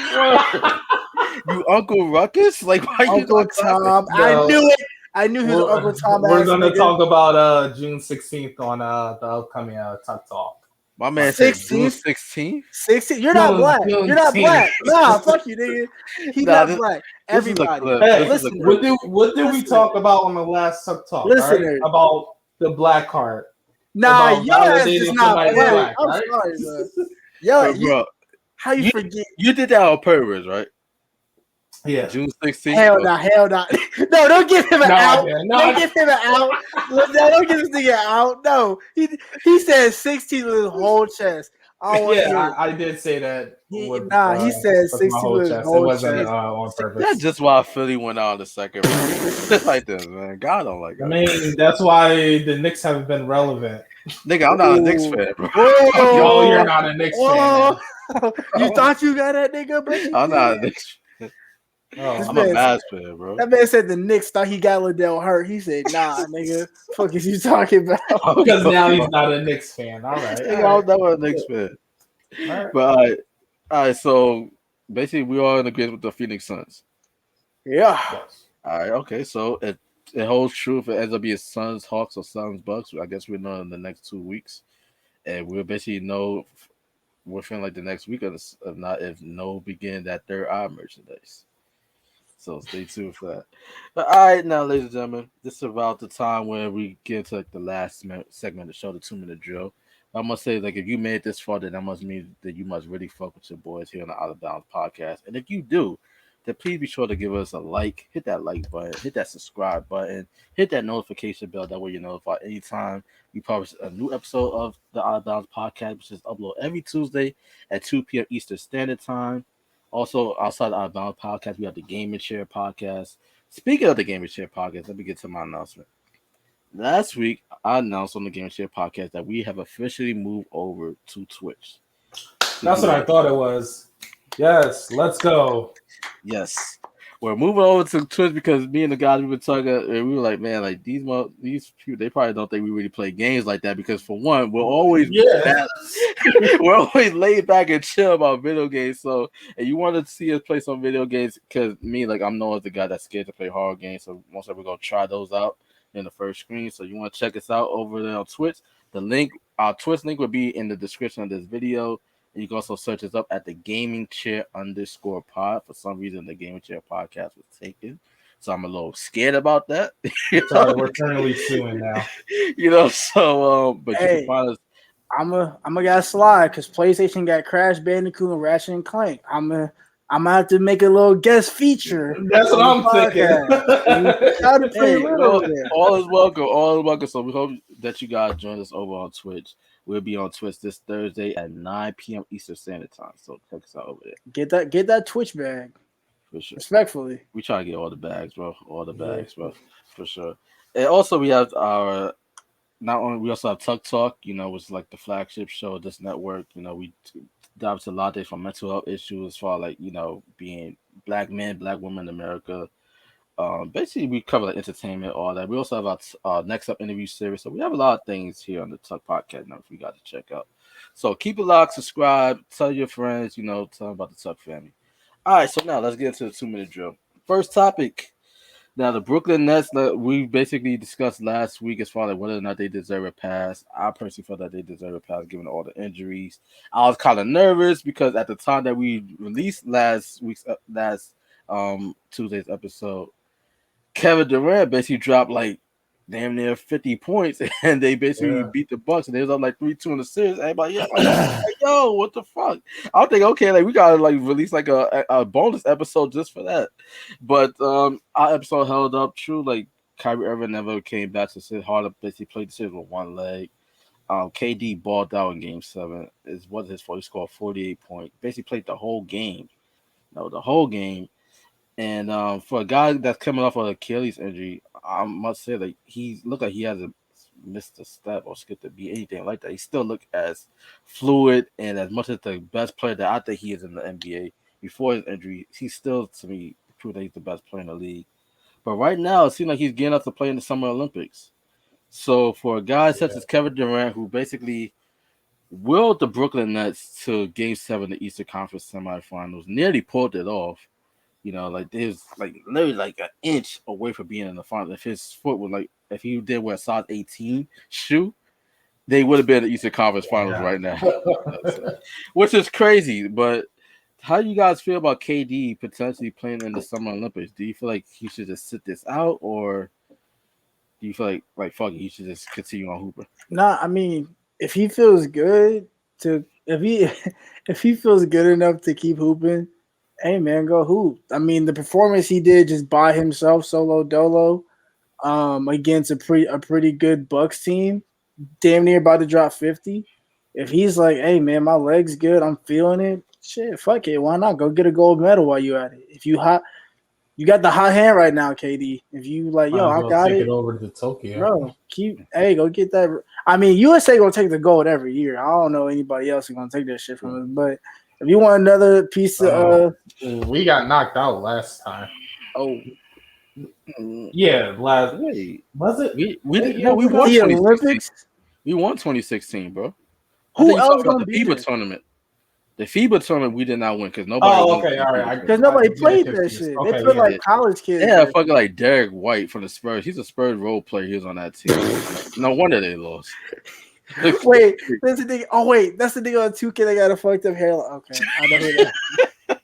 You Uncle Ruckus? Like why Uncle you not Tom? clapping? I knew it. I knew he was Uncle Tom. We're gonna talk about June 16th on the upcoming Tuck Talk. My man said June 16th. 16. You're not black. You're not black. Nah, fuck you, nigga. He's not black. Everybody. Hey, listen. What did we talk about on the last Tuck Talk? Listen, right? About the black card. Nah, your ass is not black. I'm right? sorry, bro. Yo, bro, how you forget? You did that on purpose, right? Yeah. June 16th. Hell no. No, don't give him an out. Don't give him an out. No, don't give this nigga out. No. He said 16 with his whole chest. I did say that. He said 16 with his whole chest. It wasn't on purpose. That's just why Philly went out the second round. Like this, man. God don't like that. I mean, that's why the Knicks haven't been relevant. Nigga, I'm not a Knicks fan, bro. Yo, you're not a Knicks fan. You thought you got that nigga, but I'm not a Knicks fan. I'm a Mavs fan, bro. That man said the Knicks thought he got Ladale hurt. He said, nah, nigga. Fuck is you talking about? Because now he's not a Knicks fan. All right. I'm never a Knicks fan. All right. But all right, so basically we are in agreement with the Phoenix Suns. Yeah. All right, okay. So it holds true if it ends up being Suns, Hawks, or Suns, Bucks. I guess we'll know in the next 2 weeks. And we'll basically know within like the next week if no begin that third eye merchandise. So stay tuned for that. But all right, now, ladies and gentlemen, this is about the time where we get into like the last segment of the show, the 2-minute drill. I must say, like, if you made it this far, then that must mean that you must really fuck with your boys here on the Outta Bounds podcast. And if you do, then please be sure to give us a like, hit that like button, hit that subscribe button, hit that notification bell. That way you're notified anytime we publish a new episode of the Outta Bounds podcast, which is upload every Tuesday at 2 p.m. Eastern Standard Time. Also, outside the Outta Bounds podcast, we have the Game and Share podcast. Speaking of the Game and Share podcast, let me get to my announcement. Last week, I announced on the Game and Share podcast that we have officially moved over to Twitch. That's what I thought it was. Yes, let's go. Yes. We're moving over to Twitch because me and the guys we were talking, and we were like, man, like these people, they probably don't think we really play games like that because for one, we're always we're always laid back and chill about video games. So, and you want to see us play some video games because me, like I'm known as the guy that's scared to play horror games. So most of we're gonna try those out in the first screen. So you want to check us out over there on Twitch. The link, our Twitch link will be in the description of this video. And you can also search us up at the Gaming Chair _pod. For some reason, the Gaming Chair podcast was taken, so I'm a little scared about that. Sorry, we're currently suing now. But hey, you can find us. I'm a gotta slide because PlayStation got Crash Bandicoot and Ratchet and Clank. I'm gonna have to make a little guest feature. That's what I'm thinking. All is welcome. All is welcome. So we hope that you guys join us over on Twitch. We'll be on Twitch this Thursday at 9 p.m. Eastern Standard Time. So check us out over there. Get that Twitch bag. For sure. Respectfully. We try to get all the bags, bro. All the bags, bro. For sure. And also we have we also have Tuck Talk, which is like the flagship show of this network. We dive into a lot of things from mental health issues as far like, being black men, black women in America. Basically, we cover like entertainment, all that. We also have our next up interview series. So we have a lot of things here on the Tuck Podcast now for you guys to check out. So keep it locked, subscribe, tell your friends, tell them about the Tuck family. All right, so now let's get into the 2-minute drill. First topic. Now, the Brooklyn Nets, we basically discussed last week as far as whether or not they deserve a pass. I personally felt that they deserve a pass given all the injuries. I was kind of nervous because at the time that we released last Tuesday's episode, Kevin Durant basically dropped like damn near 50 points, and they basically beat the Bucks, and they was up like 3-2 in the series. Everybody, yo, what the fuck? I think okay, like we gotta like release like a bonus episode just for that. But our episode held up true. Like Kyrie Irving never came back to sit hard. Basically played the series with one leg. KD balled out in Game 7. It wasn't his fault. He scored 48 points. Basically played the whole game. The whole game. And for a guy that's coming off of an Achilles injury, I must say like he looked like he hasn't missed a step or skipped a beat, anything like that. He still looked as fluid and as much as the best player that I think he is in the NBA. Before his injury, he still, to me, proved that he's the best player in the league. But right now, it seems like he's getting up to play in the Summer Olympics. So for a guy such as Kevin Durant, who basically willed the Brooklyn Nets to Game 7 of the Eastern Conference semifinals, nearly pulled it off. Like there's like literally like an inch away from being in the final. If his foot was like, if he did wear a size 18 shoe, they would have been in the Eastern Conference Finals right now, which is crazy. But how do you guys feel about KD potentially playing in the Summer Olympics? Do you feel like he should just sit this out, or do you feel like fuck it, he should just continue on hooping? Nah, I mean, if he feels good if he feels good enough to keep hooping, hey man, go hoop. I mean, the performance he did just by himself, solo dolo, against a pretty good Bucks team, damn near about to drop 50. If he's like, hey man, my leg's good, I'm feeling it. Shit, fuck it. Why not go get a gold medal while you at it? If you hot, you got the hot hand right now, KD. If you like, yo, I got it. Over to Tokyo, bro. Go get that. I mean, USA gonna take the gold every year. I don't know anybody else who's gonna take that shit from us, but. If you want another piece of we got knocked out last time. Oh. Yeah, was it? We won the Olympics. We won 2016, bro. Who else gonna the be FIBA there? tournament? The FIBA tournament we did not win because nobody. Oh, okay, all right. Because nobody played that shit. Okay, they put like college kids. Yeah, fucking like Derek White from the Spurs. He's a Spurs role player. He was on that team. No wonder they lost. Wait, that's the thing. Oh wait, that's the thing on 2K. They got a fucked up hairline. Okay, I know that.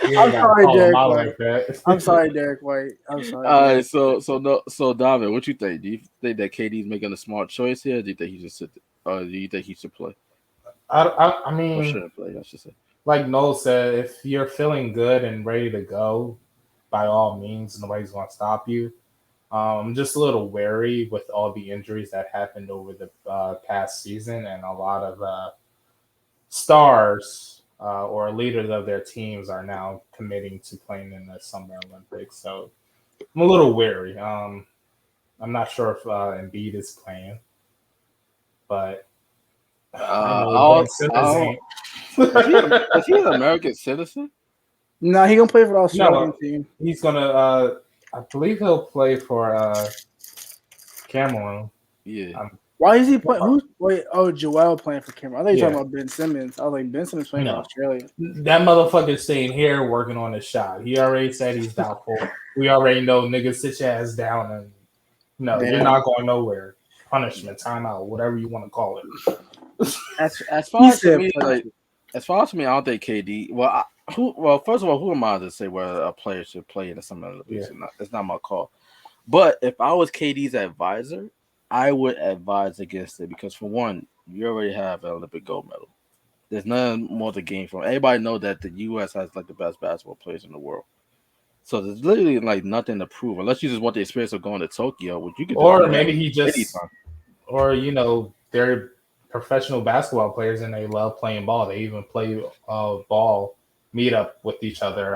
I'm sorry, Derek White. Like that. I'm sorry, Derek White. I'm sorry. All right, so Donovan, what you think? Do you think that KD's making a smart choice here? Or do you think he just sit? Or do you think he should play? I mean, or shouldn't play? I should say. Like Noel said, if you're feeling good and ready to go, by all means, nobody's going to stop you. I'm just a little wary with all the injuries that happened over the past season, and a lot of stars or leaders of their teams are now committing to playing in the Summer Olympics. So I'm a little wary. I'm not sure if Embiid is playing, but Is he an American citizen? No, he gonna play for the Australian team. He's gonna. I believe he'll play for Cameroon. Yeah. Why is he playing? Joel playing for Cameroon. I thought you were talking about Ben Simmons. I was like, Ben Simmons playing for Australia. That motherfucker's staying here working on his shot. He already said he's doubtful. We already know, nigga, sit your ass down and you're not going nowhere. Punishment, timeout, whatever you want to call it. As far as me, I don't think KD. First of all, who am I to say whether a player should play in the Summer Olympics or not? It's not my call. But if I was KD's advisor, I would advise against it because, for one, you already have an Olympic gold medal. There's nothing more to gain from. Everybody knows that the U.S. has like the best basketball players in the world. So there's literally like nothing to prove unless you just want the experience of going to Tokyo, which you could. Or maybe he just, they're professional basketball players and they love playing ball. They even play ball meet up with each other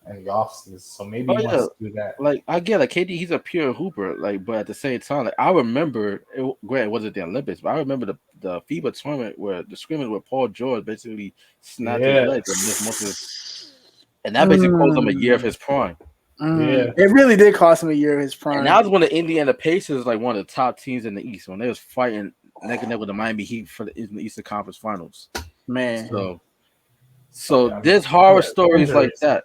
in the offseason. So maybe he wants to do that. Like I get like KD, he's a pure hooper. Like, but at the same time, like I remember it wasn't the Olympics, but I remember the FIBA tournament where the scrimmage with Paul George basically snapped his leg and missed most of his, and that basically cost him a year of his prime. Yeah, it really did cost him a year of his prime. And that was when the Indiana Pacers like one of the top teams in the East when they was fighting neck and neck with the Miami Heat in the Eastern Conference Finals. Man, so there's horror stories like that,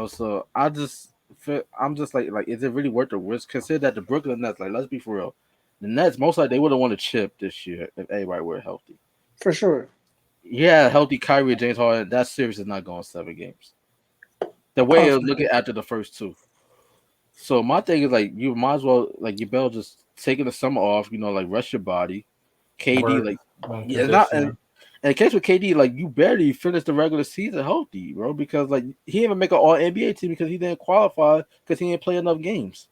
So I'm just like, is it really worth the risk? Consider that the Brooklyn Nets, like, let's be for real, the Nets most likely they would have won a chip this year if everybody were healthy. For sure. Yeah, healthy Kyrie and James Harden. That series is not going 7 games. The way you're looking after the first 2. So my thing is like you might as well like you better just taking the summer off, like rest your body. KD in the case with KD, like you barely finished the regular season healthy, bro, because like he didn't even make an All NBA team because he didn't qualify because he didn't play enough games.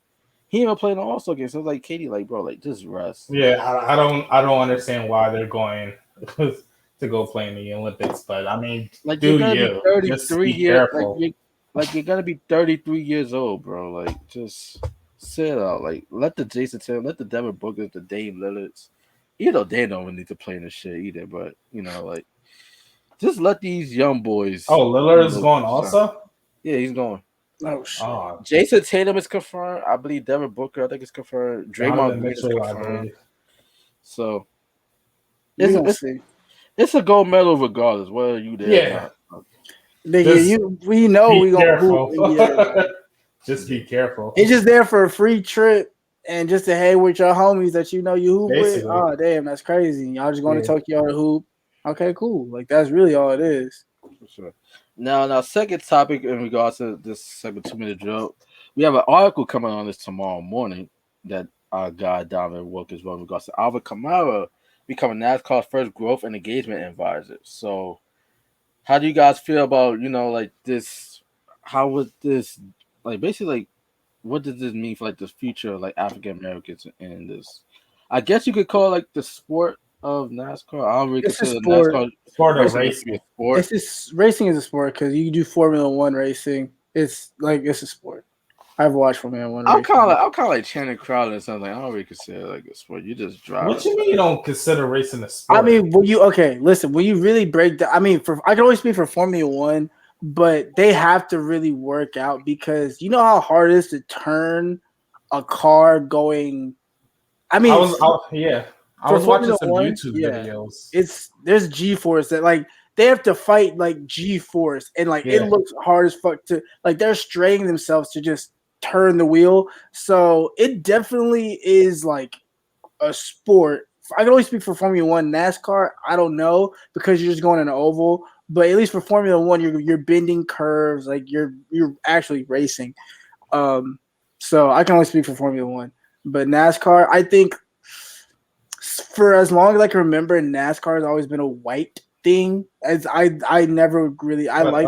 He didn't even play an All-Star game. So it's like KD, like bro, like just rest. Yeah, I don't understand why they're going to go play in the Olympics, but I mean, like you're gonna be 33 years, like you're gonna be 33 years old, bro. Like just sit out, like let the Jason Taylor, let the Devin Bookers, the Dame Lillards. They don't need to play in this shit either, but like just let these young boys. Oh, Lillard's going also? Yeah, he's going. Oh shit. Jason Tatum is confirmed. I believe Devin Booker, I think it's confirmed. Draymond Green is confirmed. So it's a gold medal regardless, whether you there or not. Nigga, we know we gonna hoop. Just be careful. It's just there for a free trip. And just to hang with your homies that you hoop with. Oh, damn, that's crazy. Y'all just going to Tokyo to hoop. Okay, cool. Like, that's really all it is. For sure. Now, second topic in regards to this second 2-minute drill. We have an article coming on this tomorrow morning that our guy, Donnie Wilkins, wrote in regards to Alvin Kamara becoming NASCAR's first growth and engagement advisor. So, how do you guys feel about, like this? How would this, like, basically, like, what does this mean for like the future of like African Americans in this? I guess you could call it like the sport of NASCAR. I don't really consider NASCAR sport of racing. It's just racing is a sport because you do Formula One racing. It's a sport. I've watched Formula One. I'm kind of like Channing Crowder or something. I don't really consider it like a sport. You just drive. What you mean you don't consider racing a sport? I mean, when you really break down, I mean, I can only speak for Formula One. But they have to really work out because you know how hard it is to turn a car going. I mean, I was watching some YouTube videos. There's G-force that like they have to fight like G-force and like it looks hard as fuck to like they're straining themselves to just turn the wheel. So it definitely is like a sport. I can only speak for Formula One. NASCAR, I don't know because you're just going in an oval. But at least for Formula One, you're bending curves, like you're actually racing. So I can only speak for Formula One, but NASCAR, I think for as long as I can remember, NASCAR has always been a white thing. As I never really like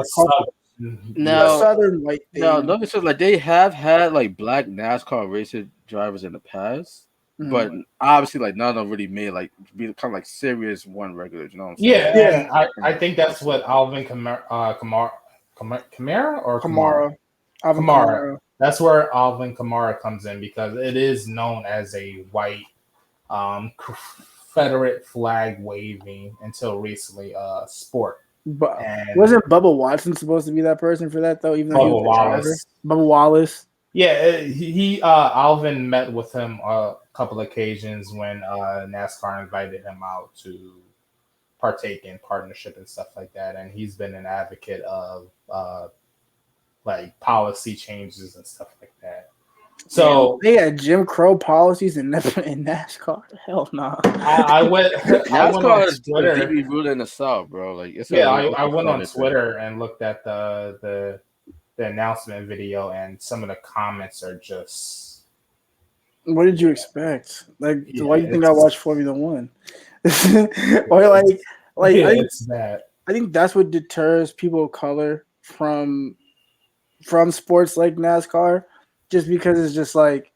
now Southern white thing. Now notice like they have had like black NASCAR racing drivers in the past, but obviously like none of them really made like be kind of like serious one regulars. You know what I'm saying? Yeah, and I think that's what Alvin Kamara. That's where Alvin Kamara comes in because it is known as a white Confederate flag waving until recently sport. But wasn't Bubba Watson supposed to be that person for that though? Even though he was the driver? Bubba Wallace. Yeah, he Alvin met with him a couple occasions when NASCAR invited him out to partake in partnership and stuff like that, and he's been an advocate of like policy changes and stuff like that. So they had Jim Crow policies in NASCAR. Hell no. I went. NASCAR is deeply rooted in the South, bro. Like I went on Twitter and looked at the announcement video, and some of the comments are just. What did you expect? Like, why do you think I watched Formula One? Or it's that. I think that's what deters people of color from sports like NASCAR. Just because it's just like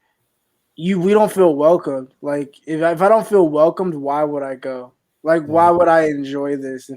we don't feel welcomed. Like if I don't feel welcomed, why would I go? Like why would I enjoy this?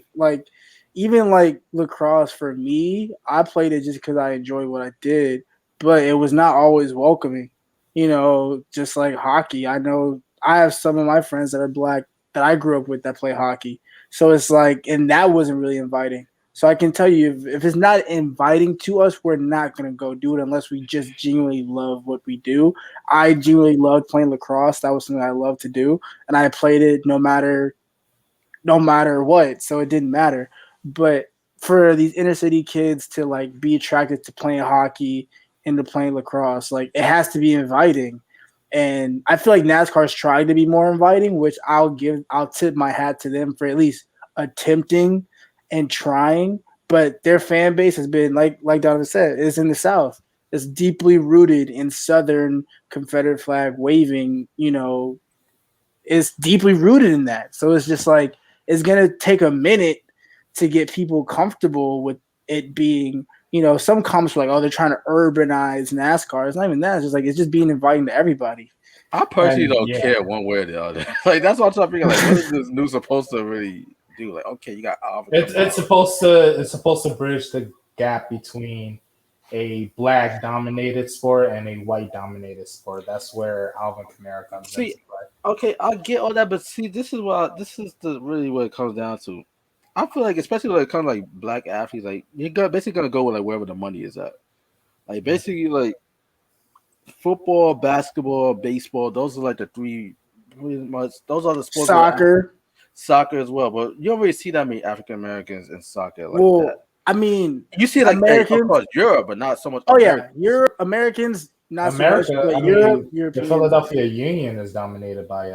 Even like lacrosse for me, I played it just because I enjoyed what I did, but it was not always welcoming. Just like hockey. I know I have some of my friends that are black that I grew up with that play hockey. So it's like, and that wasn't really inviting. So I can tell you, if it's not inviting to us, we're not going to go do it unless we just genuinely love what we do. I genuinely loved playing lacrosse. That was something I loved to do. And I played it no matter what. So it didn't matter. But for these inner city kids to like be attracted to playing hockey and to playing lacrosse, like it has to be inviting. And I feel like NASCAR's trying to be more inviting, which I'll tip my hat to them for at least attempting and trying, but their fan base has been like Donovan said, is in the South. It's deeply rooted in Southern Confederate flag waving. It's deeply rooted in that. So it's just like it's gonna take a minute to get people comfortable with it being. Some comments are like, "Oh, they're trying to urbanize NASCAR." It's not even that. It's just like it's just being inviting to everybody. I personally don't care one way or the other. Like that's what I'm trying to figure. Like, what is this new supposed to really do? Like, okay, you got Alvin. It's supposed to bridge the gap between a black dominated sport and a white dominated sport. That's where Alvin Kamara comes in. Okay, I get all that, but see, this is really what it comes down to. I feel like, especially when it comes to like black athletes, like you're basically gonna go with like wherever the money is at. Like basically, like football, basketball, baseball. Those are like the three. Pretty much, those are the sports. Soccer as well, but you don't really see that many African Americans in soccer like that. I mean, you see like Americans, of course, Europe, but not so much. Oh Americans. Yeah, Europe, Americans, not America, so much. But Europe, the Philadelphia Union is dominated by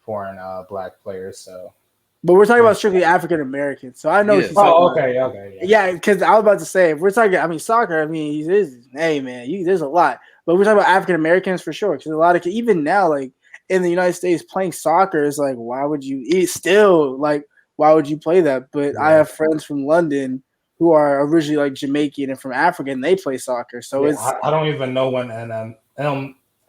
foreign black players. So, but we're talking about strictly African Americans. So I know. Yes. Okay. Yeah, because I was about to say, if we're talking, soccer. Hey man, there's a lot, but we're talking about African Americans for sure. Because a lot of even now, like. In the United States, playing soccer is like, why would you play that? But I have friends from London who are originally like Jamaican and from Africa, and they play soccer. So I don't even know when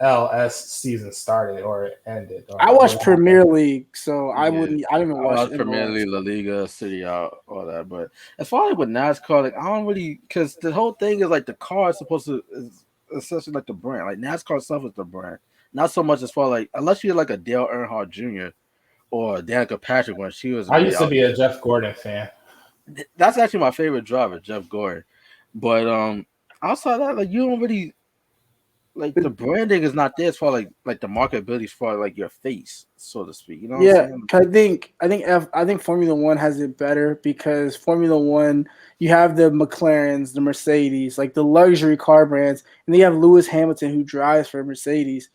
MLS season started or ended. I watched Premier League, so I didn't even watch Premier League, La Liga, City Out, all that. But as far as with NASCAR, like I don't really, because the whole thing is like the car is supposed to is essentially like the brand. Like NASCAR itself is the brand. Not so much as far like unless you're like a Dale Earnhardt Jr. or Danica Patrick when she was. I used to be a Jeff Gordon fan. That's actually my favorite driver, Jeff Gordon. But outside that, like you don't really like the branding is not there as far like the marketability as far like your face, so to speak. You know? Yeah, I think Formula One has it better because Formula One you have the McLarens, the Mercedes, like the luxury car brands, and then you have Lewis Hamilton who drives for Mercedes.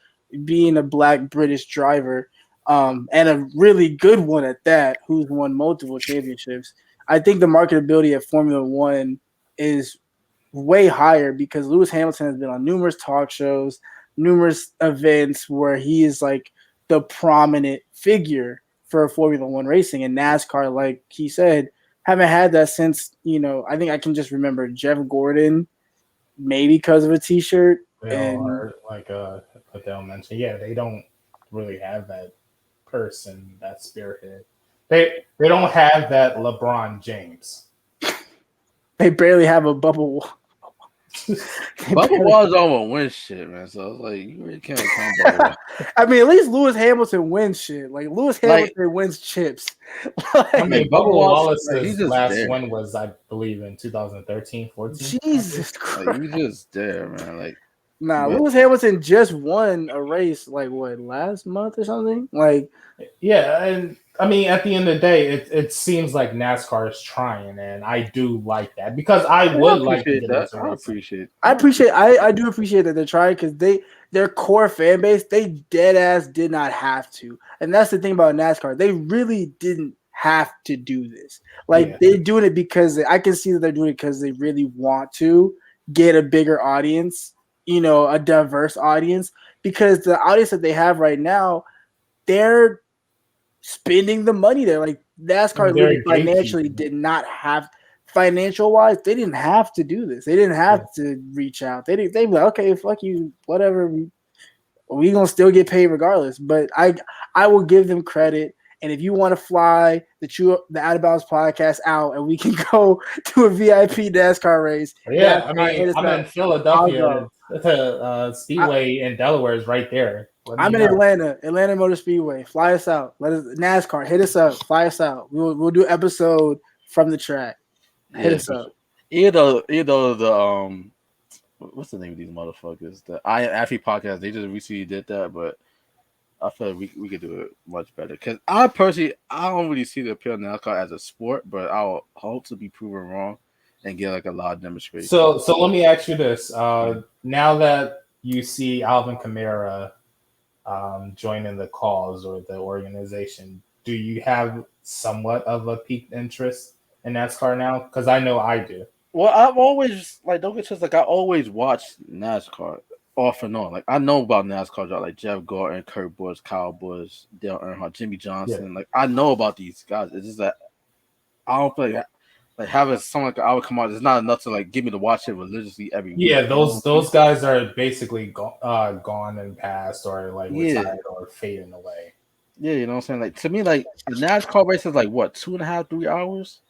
Being a black British driver, and a really good one at that, who's won multiple championships. I think the marketability of Formula One is way higher because Lewis Hamilton has been on numerous talk shows, numerous events where he is like the prominent figure for Formula One racing. And NASCAR, like he said, haven't had that since, I think I can just remember Jeff Gordon, maybe because of a T-shirt. Or like Ladale mentioned, they don't really have that person, that spearhead. They don't have that LeBron James. They barely have a Bubba. Bubba Wallace don't win shit, man. So it's like you really can't count Bubba. I mean, at least Lewis Hamilton wins shit. Like Lewis Hamilton wins chips. Bubba Wallace's last there. win was, I believe, in 2013, 14. Jesus Christ! Like, you just there, man. Lewis Hamilton just won a race last month or something. And I mean, at the end of the day, it seems like NASCAR is trying, and I do like that because I would like to get into racing. I do appreciate that they're trying because their core fan base, they dead ass did not have to, and that's the thing about NASCAR. They really didn't have to do this. They're doing it because I can see that they're doing it because they really want to get a bigger audience. A diverse audience, because the audience that they have right now, they're spending the money there. Like NASCAR really financially did not have, financial wise, they didn't have to do this. They didn't have to reach out. They be like, okay, fuck you, whatever. We gonna still get paid regardless. But I will give them credit. And if you want to fly the Outta Bounds podcast out and we can go to a VIP NASCAR race. Yeah, I'm in Philadelphia. The Speedway in Delaware is right there. I'm in Atlanta Motor Speedway. Fly us out. NASCAR, hit us up. Fly us out. We'll do an episode from the track. Hit us up. Either the what's the name of these motherfuckers? The I Am Athlete podcast. They just recently did that, but I feel like we could do it much better. Because I don't really see the appeal of NASCAR as a sport, but I'll hope to be proven wrong and get a lot of demonstration. So let me ask you this: now that you see Alvin Kamara joining the cause or the organization, do you have somewhat of a piqued interest in NASCAR now? Because I know I do. Well, I've always don't get just I always watched NASCAR off and on. I know about NASCAR like Jeff Gordon, Kurt Busch, Kyle Busch, Dale Earnhardt, Jimmy Johnson. Yeah. I know about these guys. It's just that I don't feel like having someone like Alvin Kamara is not enough to get me to watch it religiously every week. Yeah, those guys are basically gone and passed or retired or fading away. Yeah, you know what I'm saying? To me, the NASCAR race is 2.5, 3 hours.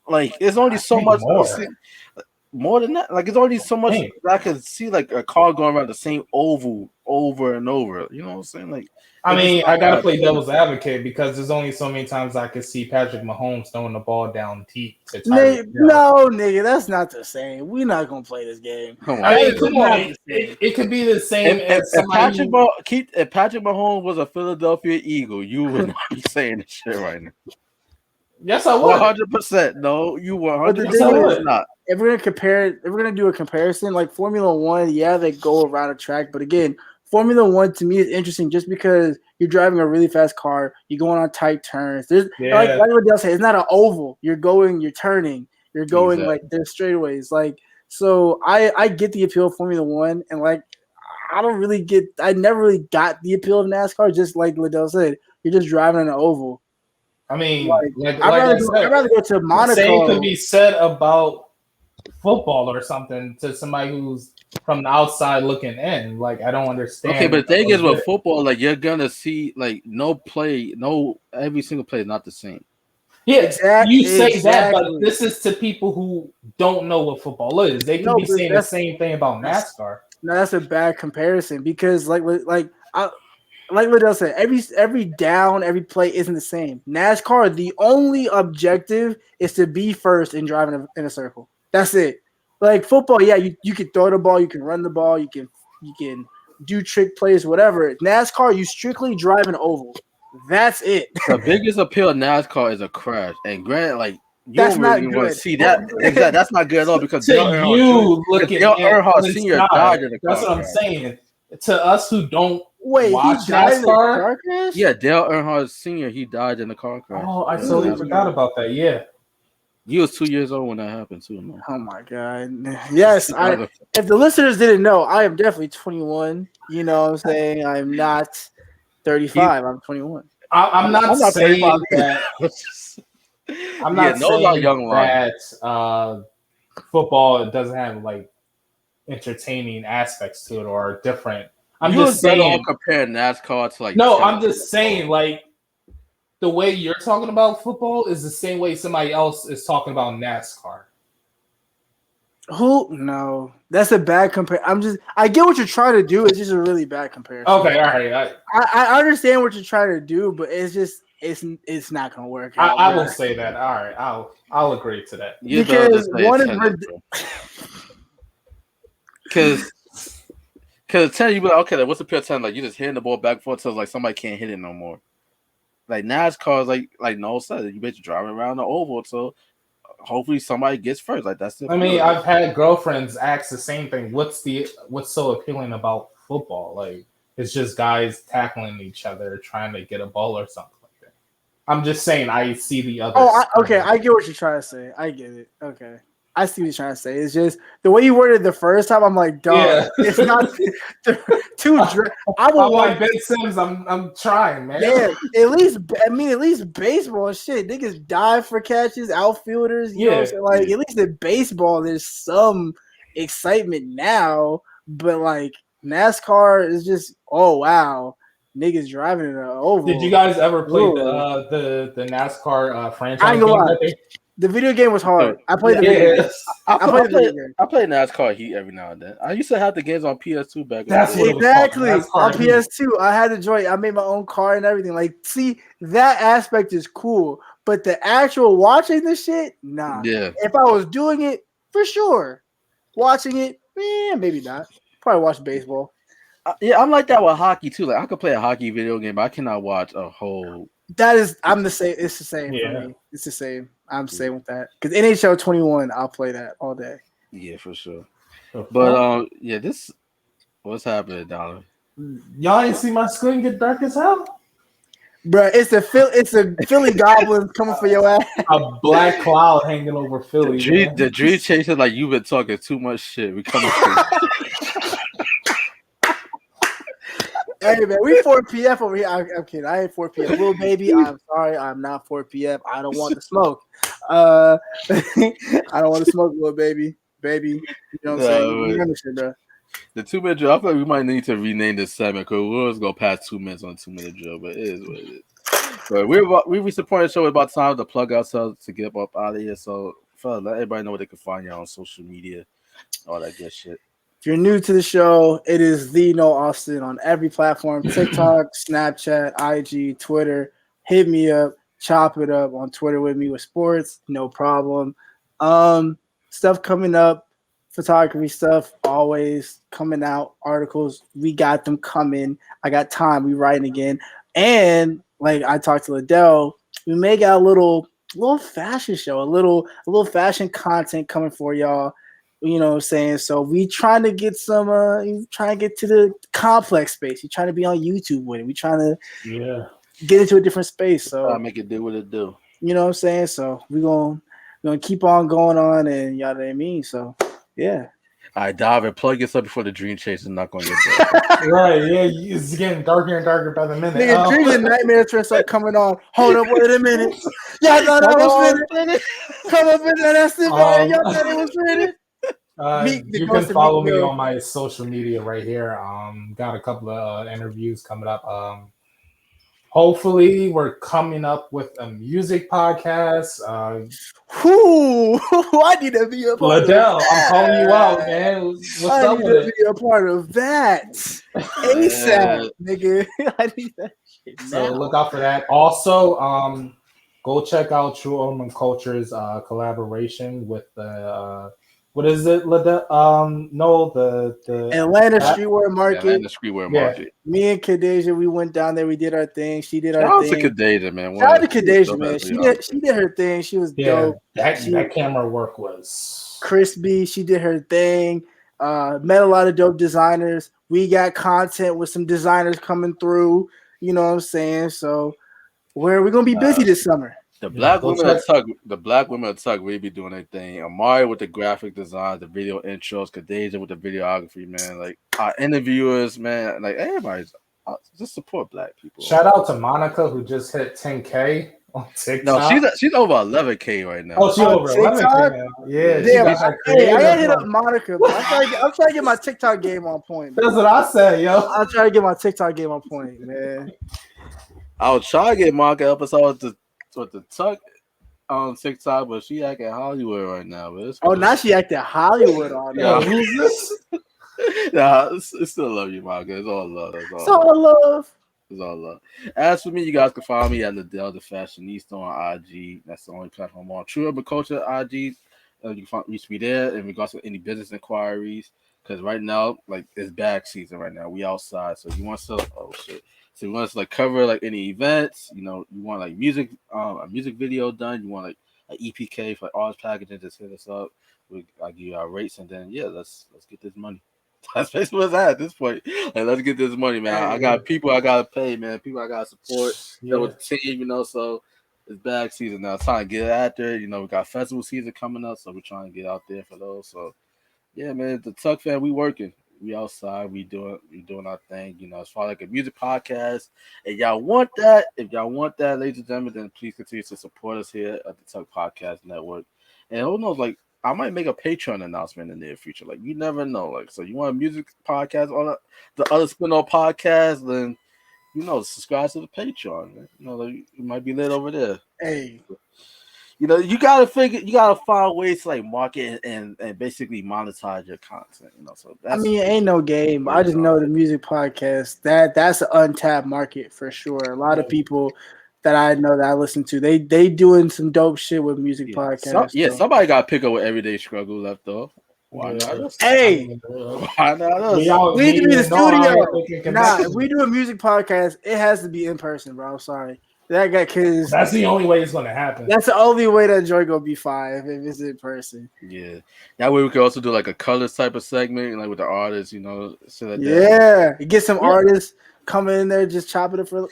It's only so much more than that. It's only so much I can see a car going around the same oval over and over. You know what I'm saying? I gotta play devil's advocate because there's only so many times I could see Patrick Mahomes throwing the ball down deep to No, nigga, that's not the same. We're not gonna play this game. Come on. It could be the same. If Patrick Mahomes was a Philadelphia Eagle, you would not be saying this shit right now. Yes, I would. 100%. No, you 100% not. If we're gonna do a comparison, Formula One, they go around a track, but again, Formula One to me is interesting just because you're driving a really fast car, you're going on tight turns. There's like Ladale said, it's not an oval. You're turning, you're going there's straightaways. So I get the appeal of Formula One, and I never really got the appeal of NASCAR. Just like Ladale said, you're just driving on an oval. I mean, I'd rather go to Monaco. Same could be said about football or something to somebody who's from the outside looking in. I don't understand. Okay, but the thing is with football, you're gonna see every single play is not the same. Yeah, exactly. You say that, but this is to people who don't know what football is. They can be saying the same thing about NASCAR. No, that's a bad comparison because like Ladale said, every down, every play isn't the same. NASCAR, the only objective is to be first in driving in a circle. That's it. Football, you can throw the ball, you can run the ball, you can do trick plays, whatever. NASCAR, you strictly drive an oval. That's it. The biggest appeal of NASCAR is a crash, and granted, you that's don't not really good. Want to see that. Exactly, that's not good at all because Dale Earnhardt Sr. died in the car. That's what I'm saying. To us who don't watch NASCAR, yeah, Dale Earnhardt Sr. He died in the car crash. Oh, I totally forgot about that. Yeah. You was 2 years old when that happened too. No? Oh my god. Yes, if the listeners didn't know, I am definitely 21. You know what I'm saying? I'm not 35. I'm 21. I'm not saying that. I'm not saying young that football doesn't have like entertaining aspects to it or different. I'm just saying compare NASCAR to like. No, I'm just saying like the way you're talking about football is the same way somebody else is talking about NASCAR. Who? No, that's a bad comparison. I get what you're trying to do. It's just a really bad comparison. Okay, all right. I understand what you're trying to do, but it's just it's not gonna work. I will say that. All right, I'll agree to that. Because one is because 10 you be like, okay, what's the pure 10? Like you just hitting the ball back and forth, so like somebody can't hit it no more. Like NASCAR is like Noel said, you basically driving around the oval, so hopefully somebody gets first. Like that's the. I mean, I've had girlfriends ask the same thing. What's so appealing about football? Like it's just guys tackling each other, trying to get a ball or something like that. I'm just saying, I see the other. Okay, I get what you're trying to say. I get it. Okay. I see what you're trying to say. It's just the way you worded it the first time. I'm like, dog, It's not too. I will like Ben Simmons. I'm trying, man. Yeah, at least baseball shit. Niggas dive for catches, outfielders. You know what I'm saying? Like at least in baseball, there's some excitement now. But like NASCAR is just, oh wow, niggas driving in an oval. Did you guys ever play the NASCAR franchise? I ain't gonna lie. The video game was hard. I played the video game. I play NASCAR Heat every now and then. I used to have the games on PS2 back then. Exactly. On PS2, I had to join. I made my own car and everything. Like, see, that aspect is cool. But the actual watching the shit, nah. Yeah. If I was doing it, for sure. Watching it, maybe not. Probably watch baseball. I'm like that with hockey too. Like I could play a hockey video game, but I cannot watch a whole. I'm the same. It's the same for me. It's the same. I'm the same with that. Because NHL 21, I'll play that all day. Yeah, for sure. But this what's happening, Donovan? Y'all ain't see my screen get dark as hell? Bruh, it's a Philly Goblin coming for your ass. A black cloud hanging over Philly. The dream chaser, like you've been talking too much shit. We coming for Hey man, we 4PF over here. I'm kidding. I ain't 4PF. Little baby, I'm sorry. I'm not 4PF. I don't want to smoke. I don't want to smoke, little baby. Baby. You know what I'm saying? You understand, bro. The 2-minute drill, I feel like we might need to rename this segment because we'll just go past 2 minutes on 2-minute drill, but it is what it is. But we reached the point of the show where it's about time to plug ourselves to get up out of here. So let everybody know where they can find you on social media, all that good shit. If you're new to the show, it is the Noel Austin on every platform: TikTok, Snapchat, IG, Twitter. Hit me up, chop it up on Twitter with me with sports, no problem. Stuff coming up, photography stuff always coming out. Articles, we got them coming. I got time. We writing again, and like I talked to Ladale, we may got a little fashion show, a little fashion content coming for y'all. You know what I'm saying? So we trying to get some trying to get to the complex space. You trying to be on YouTube with it. We trying to get into a different space. So make it do what it do. You know what I'm saying? So we're gonna keep on going on, and y'all know what I mean. So yeah. All right, Donovan, plug yourself before the dream chase is not going to get dark. Right, yeah, it's getting darker and darker by the minute. Nigga, dreams and nightmares start coming on. Hold up, wait a minute. Y'all thought I was finished. Come up in there, that's it, man. Y'all thought it was finished. You can follow me on my social media right here. Got a couple of interviews coming up. Hopefully, we're coming up with a music podcast. I need to be a part Ladale, I'm calling you out, man. What's up with it? I need to be a part of that. ASAP, nigga. I need that shit now. So look out for that. Also, go check out True Urban Culture's collaboration with the what is it? The Atlanta Streetwear Market. Atlanta Streetwear Market. Me and Kadeja, we went down there. We did our thing. She did our thing. Shout out to Kadeja, man. Shout out to Kadeja, man. She did her thing. She was dope. That camera work was crispy. She did her thing. Met a lot of dope designers. We got content with some designers coming through. You know what I'm saying? So we're gonna be busy this summer. The black women at Tuck really be doing their thing. Amari with the graphic design, the video intros, Kadeja with the videography, man. Like our interviewers, man. Like everybody's just support black people. Shout out to Monica who just hit 10K on TikTok. No, she's over 11K right now. Oh, she's over 11K now. Yeah, damn, I gotta hit up Monica. I'm trying to get my TikTok game on point. Man. That's what I say, yo. I'm trying to get my TikTok game on point, man. I was trying to get Monica help us out with the Tuck on TikTok, but she acting Hollywood right now. But now she acting Hollywood on yeah. Who's this? Nah, it's still love you, Monica. It's all love. It's all love. It's all love. As for me, you guys can follow me at Ladale the Fashionista on IG. That's the only platform I'm on. True Urban Culture IG. You can reach me there in regards to any business inquiries. Because right now, like it's bag season right now. We outside, so you want to So you want us to like cover like any events, you want like music, a music video done. You want like an EPK for like artist packaging, just hit us up. I'll give you our rates, and then let's get this money. That's basically what's at this point. Like, let's get this money, man. I got people I gotta pay, man. People I gotta support. With the team, so it's bag season now. It's time to get out there. We got festival season coming up, so we're trying to get out there for those. So yeah, man, the Tuck fan, we working. We outside, we doing our thing, as far as like a music podcast. If y'all want that, ladies and gentlemen, then please continue to support us here at the Tuck Podcast Network. And who knows, like I might make a Patreon announcement in the near future. Like you never know. Like so, you want a music podcast on the other spin-off podcast, then subscribe to the Patreon. Man. Like, it might be lit over there. Hey. You gotta find ways to like market and basically monetize your content. So it ain't no game. I just know the music podcast that's an untapped market for sure. A lot of people that I know that I listen to, they doing some dope shit with music podcasts. Somebody got to pick up with Everyday Struggle left off. Why not? Hey, why not? We need to be in the studio. If we do a music podcast, it has to be in person, bro. I'm sorry. That guy, cause that's the only way it's gonna happen. That's the only way that joy gonna be fine if it's in person. Yeah, that way we could also do like a colors type of segment, like with the artists, so that get some artists coming in there, just chopping it for.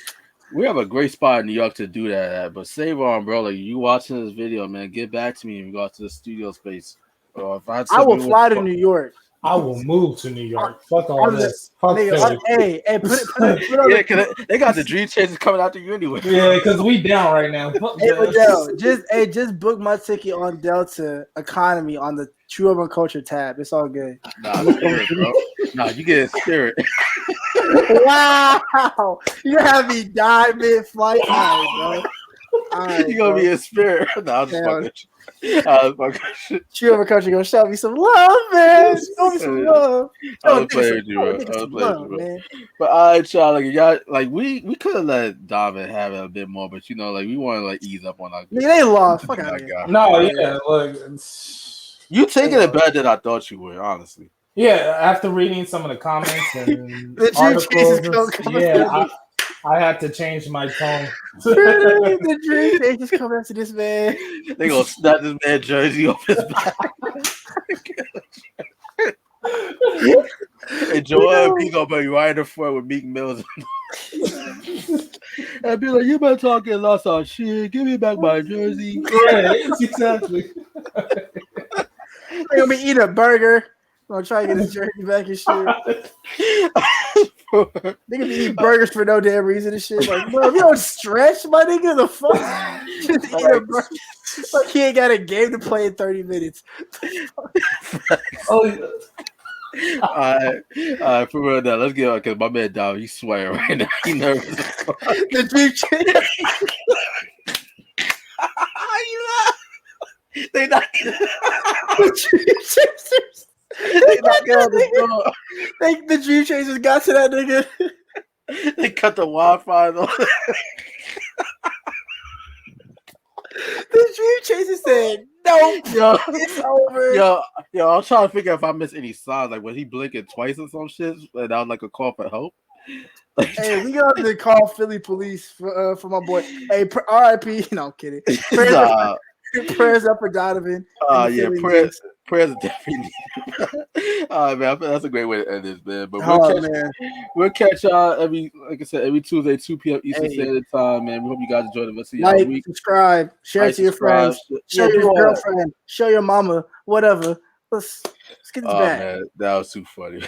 We have a great spot in New York to do that at, but save on, bro. Like you watching this video, man, get back to me in regards to the studio space. If I will fly to New York. I will move to New York. Fuck all this. Fuck Philly. Hey, put it on. Yeah, because they got the Dream Chasers coming after you anyway. Yeah, because we down right now. Hey, just book my ticket on Delta Economy on the True Urban Culture tab. It's all good. Nah, bro. Nah, you get a Spirit. Wow, you have me die mid-flight, bro. You gonna be a Spirit? Nah, I'm just fucking. True Urban Culture gonna show me some love, man. Show me some love. I was playing with you, bro. But all right, y'all. Like y'all, like we could have let Donovan have it a bit more, but we want to like ease up on our. They lost. Fuck out of here. No, yeah, look, you taking it better than I thought you would, honestly. Yeah, after reading some of the comments and the articles, I had to change my tone. The Dream Chasers come after this man. They gonna snap this man jersey off his back. And Joel B gonna be right in the front with Meek Mills. I'd be like, you better talk and lost our shit. Give me back my jersey. Yeah, exactly. They're gonna be eating a burger. I'm gonna try to get his jersey back and shit. They gonna be eating burgers for no damn reason and shit. Like, bro, if you don't stretch, my nigga, the fuck? Just eat a burger. Like he ain't got a game to play in 30 minutes. Oh, yeah. All right, for real now. Let's get on because my man Dom, he's swearing right now. He nervous. The Dream Chasers. They not the Dream Chasers. They not get on the door. The Dream Chasers got to that nigga. They cut the Wi-Fi though. The Dream Chasers said, "Nope, yo, it's over." Yo, I'm trying to figure out if I missed any signs. Like, was he blinking twice or some shit? And that was like a call for help. Hey, we got to call Philly police for my boy. Hey, R.I.P. No, I'm kidding. Prayers up for Donovan. Yeah, prayers are definitely needed. All right, man. That's a great way to end this, man. But we'll catch y'all every Tuesday, 2 p.m. Eastern Standard Time, man. We hope you guys enjoy the rest of your week. Subscribe, share it to your friends, show your girlfriend, show your mama, whatever. Let's get this back. Man, that was too funny.